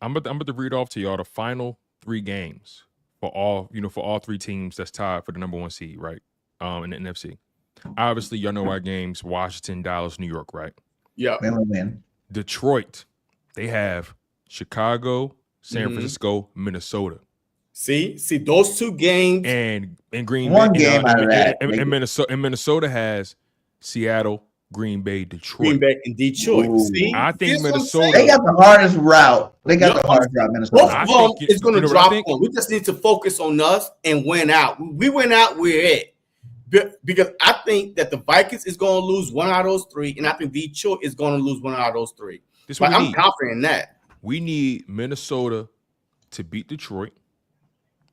I'm about to read off to y'all the final 3 games for all 3 teams that's tied for the number 1 seed, right? In the NFC. Obviously, y'all know our games: Washington, Dallas, New York, right? Yeah. Detroit. They have Chicago, San Francisco, Minnesota. See those 2 games and Green Bay. One game out of that. And Minnesota has Seattle, Green Bay, Detroit. Green Bay and Detroit. Ooh. See, I think Minnesota. They got the hardest route. Minnesota. Both of them is going to drop one. We just need to focus on us and win out. We win out, we're it. Because I think that the Vikings is going to lose 1 out of those 3, and I think Detroit is going to lose 1 out of those 3. But I'm confident in that. We need Minnesota to beat Detroit.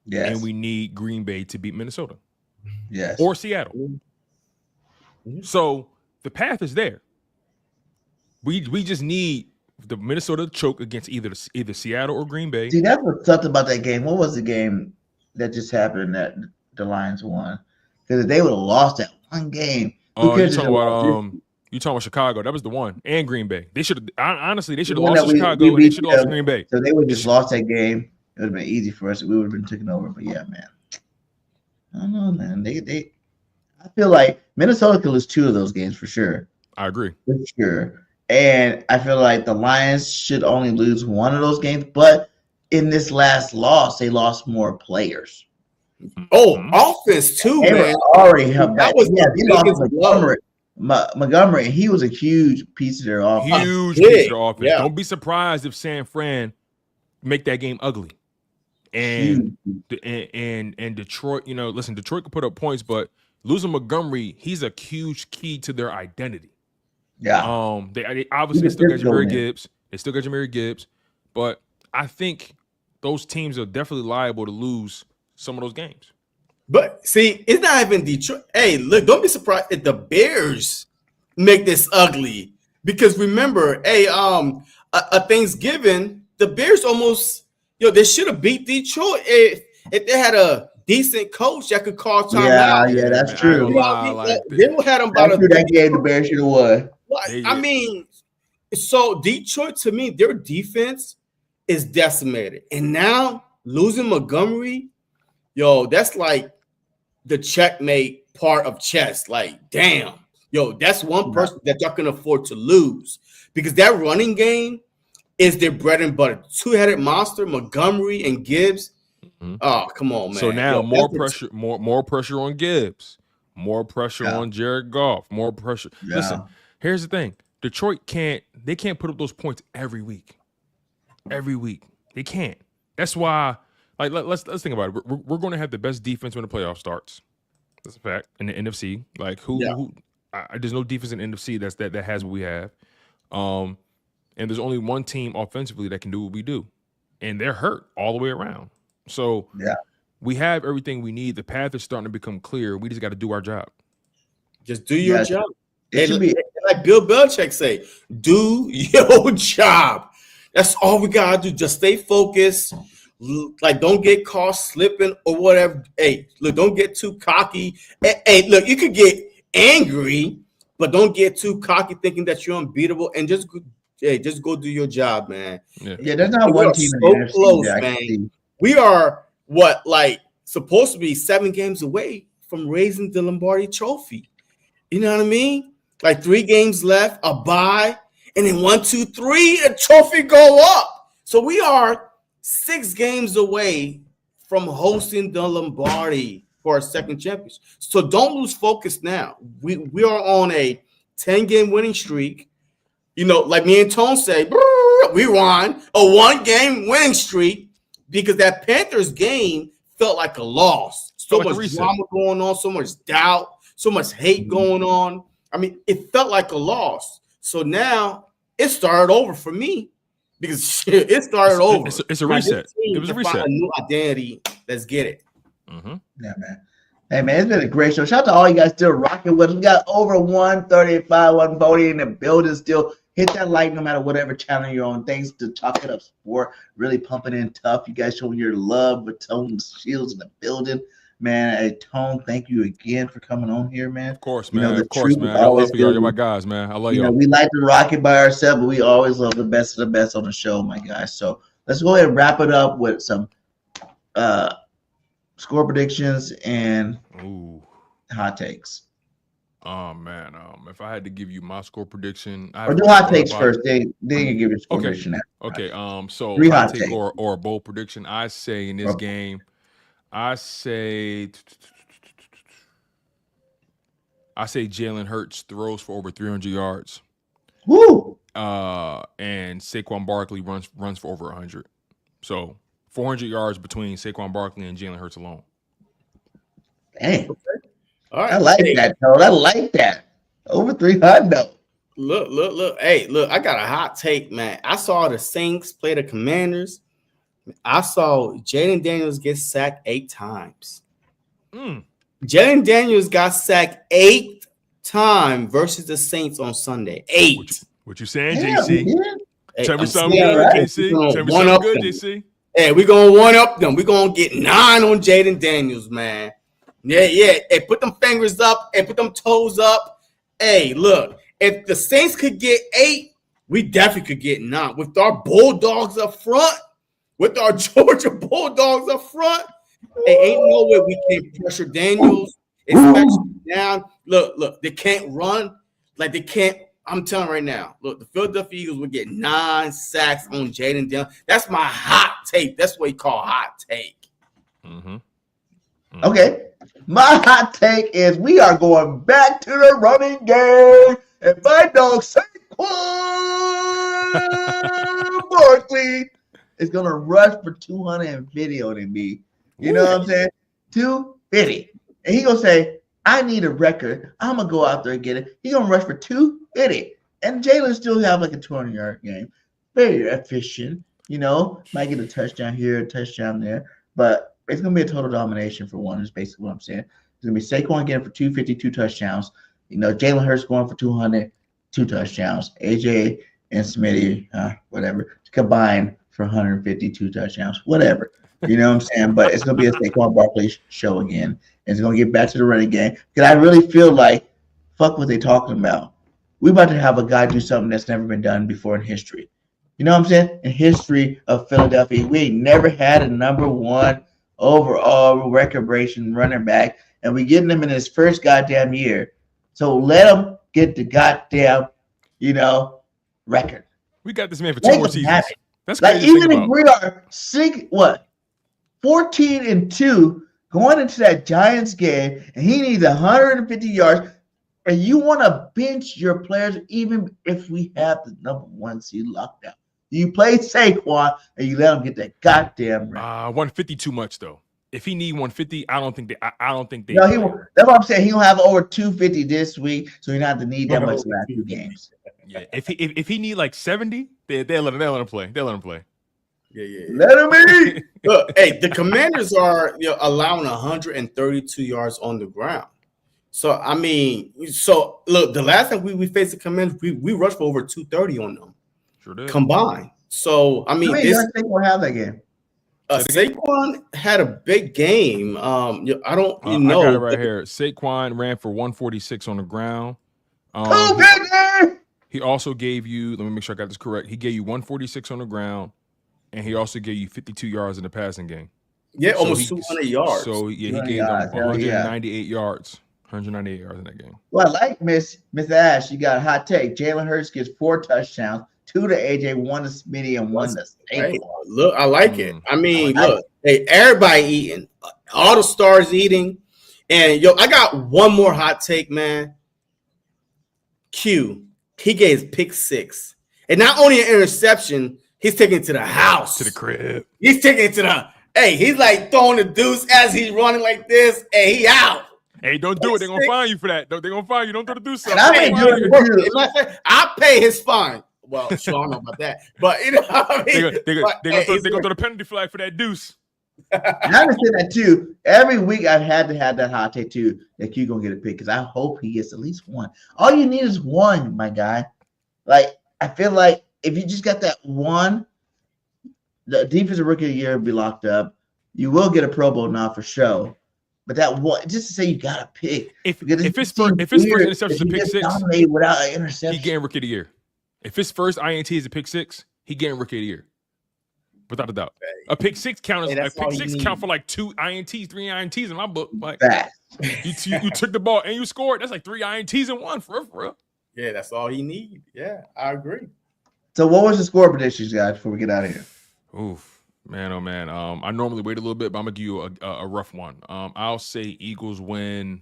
Yes. And we need Green Bay to beat Minnesota. Yes. Or Seattle. So the path is there. We just need the Minnesota to choke against either Seattle or Green Bay. See, that's what sucked about that game. What was the game that just happened that the Lions won? Because if they would have lost that one game, you're talking about Chicago. That was the one. And Green Bay. They should have lost to Chicago and they should have lost to Green Bay. So they would have just lost that game. It would have been easy for us. We would have been taken over. But yeah, man. I don't know, man. I feel like Minnesota could lose 2 of those games for sure. I agree. For sure. And I feel like the Lions should only lose 1 of those games, but in this last loss, they lost more players. Oh, offense too, They man. already have That was the biggest blow. Montgomery, he was a huge piece of their offense. Huge piece of their offense. Yeah. Don't be surprised if San Fran make that game ugly. And Detroit, listen, Detroit could put up points, but losing Montgomery, he's a huge key to their identity. Yeah. They obviously still got Jahmyr Gibbs. They still got Jahmyr Gibbs, but I think those teams are definitely liable to lose some of those games. But see, it's not even Detroit. Hey, look, don't be surprised if the Bears make this ugly. Because remember, a Thanksgiving, the Bears almost, they should have beat Detroit if they had a decent coach that could call time out. Yeah, that's true. They would have them about that game the Bears should have won. I mean, so Detroit, to me, their defense is decimated. And now losing Montgomery, that's like the checkmate part of chess. Like, damn, that's one person that y'all can afford to lose, because that running game is their bread and butter. Two-headed monster, Montgomery and Gibbs. Mm-hmm. Oh, come on, man. So now more pressure on Gibbs, more pressure on Jared Goff, more pressure. Yeah. Listen, here's the thing. Detroit can't put up those points every week. Every week. They can't. That's why, like, let's think about it. We're going to have the best defense when the playoff starts. That's a fact. In the NFC. Like, there's no defense in the NFC that has what we have. And there's only one team offensively that can do what we do. And they're hurt all the way around. So we have everything we need. The path is starting to become clear. We just got to do our job. Just do your job. Like Bill Belichick say, do your job. That's all we got to do. Just stay focused. Like, don't get caught slipping or whatever. Hey, look, don't get too cocky. Hey, look, you could get angry, but don't get too cocky thinking that you're unbeatable, and just go do your job, man. Yeah, there's not one team in the NFC close, man. We are supposed to be 7 games away from raising the Lombardi Trophy. You know what I mean? Like 3 games left, a bye, and then 1, 2, 3, a trophy go up. So we are 6 games away from hosting the Lombardi for our second championship. So don't lose focus now. We are on a 10-game winning streak. Like me and Tone say, we won a 1-game winning streak, because that Panthers game felt like a loss. So much drama going on, so much doubt, so much hate going on. I mean, it felt like a loss. So now it started over for me, because it started over. It's a reset. It was a reset. Find a new identity. Let's get it. Mm-hmm. Yeah, man. Hey, man, it's been a great show. Shout out to all you guys still rocking with us. We got over 135, 140 in the building still. Hit that like no matter whatever channel you're on. Thanks to Talk It Up Sport. Really pumping in tough. You guys showing your love with Tone DeShields in the building. Man, hey, Tone, thank you again for coming on here, man. Of course, man. Of course, man. I love y'all. You're my guys, man. I love y'all. We like to rock it by ourselves, but we always love the best of the best on the show, my guys. So let's go ahead and wrap it up with some score predictions and hot takes. Oh man, if I had to give you my score prediction, or do hot takes first. Then you give your score prediction. Okay. So 3 hot hot take or a bold prediction. I say in this game, I say Jalen Hurts throws for over 300 yards. Woo! And Saquon Barkley runs for over 100. So 400 yards between Saquon Barkley and Jalen Hurts alone. Dang. Okay. All right. I like that, Toad. I like that. Over 300. Look. Hey, look, I got a hot take, man. I saw the Saints play the Commanders. I saw Jalen Daniels get sacked 8 times. Jalen Daniels got sacked 8 times versus the Saints on Sunday. 8. What you saying, JC? Hey, Tell me something good, JC. Tell me something good, JC. Hey, we're going to one-up them. We're going to get 9 on Jalen Daniels, man. Yeah. Hey, put them fingers up. Hey, put them toes up. Hey, look, if the Saints could get 8, we definitely could get 9. With our Bulldogs up front, with our Georgia Bulldogs up front, Hey, ain't no way we can't pressure Daniels, especially down. Look, they can't run. Like they can't. I'm telling you right now. Look, the Philadelphia Eagles would get 9 sacks on Jalen Daniels. That's my hot take. That's what we call hot take. Mm-hmm. Okay. My hot take is we are going back to the running game. And my dog Saquon Barkley is going to rush for 250 on me. You know what I'm saying? 250. And he going to say, I need a record. I'm going to go out there and get it. He's going to rush for 250. And Jalen still have like a 20-yard game. Very efficient. You know, might get a touchdown here, a touchdown there. But it's going to be a total domination for one is basically what I'm saying. It's going to be Saquon again for 252 touchdowns. You know, Jalen Hurts going for 200, 2 touchdowns. AJ and Smitty, whatever, combined for 152 touchdowns. Whatever. You know what I'm saying? But it's going to be a Saquon Barkley show again. It's going to get back to the running game. Because I really feel like, fuck what they talking about. We're about to have a guy do something that's never been done before in history. You know what I'm saying? In history of Philadelphia, we ain't never had a number 1 overall record-breaking running back, and we getting him in his first goddamn year. So let him get the goddamn, record. We got this man for 2 more seasons. That's like crazy. even if we are 14-2 going into that Giants game, and he needs 150 yards, and you want to bench your players even if we have the number 1 seed locked out. You play Saquon and you let him get that goddamn record. 150 too much though. If he need 150, I don't think they. No, that's what I'm saying. He'll have over 250 this week, so he don't have to need that much last 2 games. Yeah, if he need like 70, they'll let him play. They'll let him play. Yeah. Let him eat. Look, hey, the Commanders are allowing 132 yards on the ground. So I mean, look, the last time we faced the Commanders, we rushed for over 230 on them. Sure did. Combined. So I mean, Saquon have that game. Saquon had a big game. I don't know. I got it right here. Saquon ran for 146 on the ground. He also gave you, let me make sure I got this correct. He gave you 146 on the ground, and he also gave you 52 yards in the passing game. Yeah, so almost 200 yards. So yeah, he gave them 198 yards. 198 yards in that game. Well, like Miss Ash, you got a hot take. Jalen Hurts gets 4 touchdowns, 2 to AJ, 1 to Smitty, and 1 to Saquon. Look, I like it. I mean, look, hey, everybody eating, all the stars eating, and I got one more hot take, man. Q, he gave pick 6, and not only an interception, he's taking it to the house, to the crib. He's taking it to the. Hey, he's like throwing the deuce as he's running like this, and he out. Hey, don't do it. They're gonna find you for that. They're gonna find you. Don't throw the deuce. I pay his fine. Well, sure, I don't know about that, but you know what I mean. They're gonna throw the penalty flag for that deuce. I understand that too. Every week I've had to have that hot take too. That Q gonna get a pick because I hope he gets at least 1. All you need is 1, my guy. Like I feel like if you just got that 1, the defensive rookie of the year will be locked up. You will get a Pro Bowl now for sure. But that 1, just to say you got to pick. If his first interception is a pick 6, without an interception, he getting rookie of the year. If his first INT is a pick 6, he getting rookie of the year, without a doubt. A pick 6 count for like 2 INTs, 3 INTs in my book. Like you took the ball and you scored. That's like 3 INTs in 1 for real. Yeah, that's all he needs. Yeah, I agree. So what was the score predictions, guys, before we get out of here? Oof. Man, oh man. I normally wait a little bit, but I'm gonna give you a rough one. I'll say Eagles win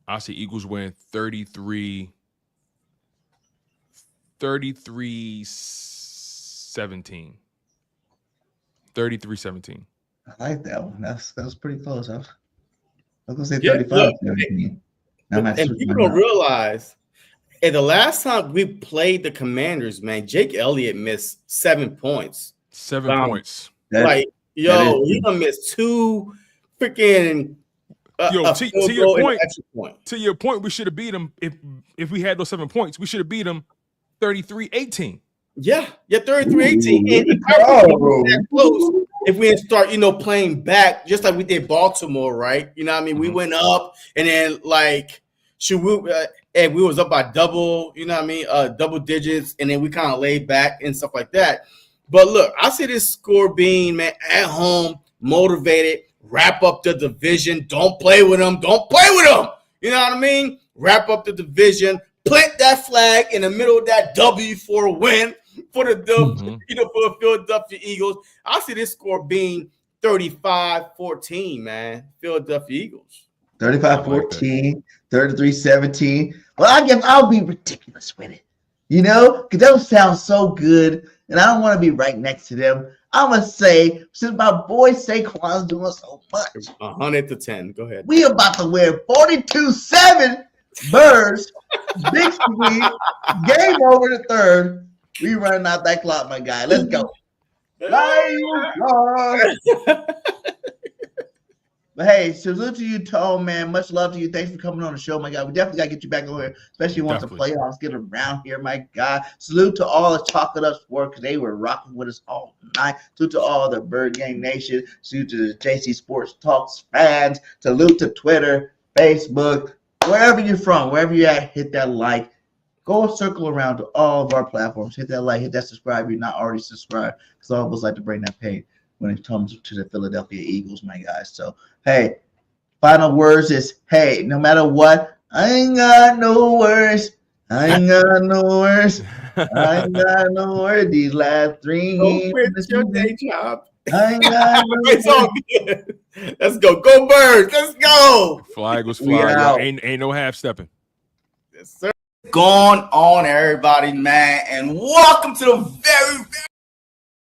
33-17. 33-17. I like that one. That was pretty close. I was gonna say 35-17. And people don't realize, the last time we played the Commanders, man, Jake Elliott missed 7 points. 7 points. He's gonna miss 2 freaking. To your point, we should have beat them if we had those 7 points. We should have beat them 33-18. Yeah, 33-18. And that close if we didn't start, playing back just like we did Baltimore, right? You know what I mean? Mm-hmm. We went up and then and we was up by double, double digits, and then we kind of laid back and stuff like that. But look, I see this score being, man, at home, motivated, wrap up the division. Don't play with them. Don't play with them. You know what I mean? Wrap up the division. Plant that flag in the middle of that W for a win for the for the Philadelphia Eagles. I see this score being 35-14, man. Philadelphia Eagles. 35-14, 33-17. Well, I guess I'll be ridiculous with it. You know, because those sound so good, and I don't want to be right next to them. I'm going to say, since my boy Saquon's doing so much, 100-10. Go ahead. We about to win 42-7. Birds, big squeeze, game over the third. We running out that clock, my guy. Let's go. But hey, salute to you, Tone, man. Much love to you. Thanks for coming on the show, my guy. We definitely got to get you back over here, especially once the playoffs get around here, my guy. Salute to all the Chocolate Up Sport, because they were rocking with us all night. Salute to all the Bird Gang Nation. Salute to the JC Sports Talks fans. Salute to Twitter, Facebook, wherever you're from, wherever you're at, hit that like. Go circle around to all of our platforms. Hit that like, hit that subscribe if you're not already subscribed, because all of us like to bring that pain when it comes to the Philadelphia Eagles, my guys. So, hey, final words is, hey, no matter what, I ain't got no words. I ain't got no words. I ain't got no words. These last 3 Don't quit your day job. I ain't got no It's all good. Let's go. Go Birds. Let's go. Flag was fly. Ain't no half stepping. Yes, sir. Going on, everybody, man, and welcome to the very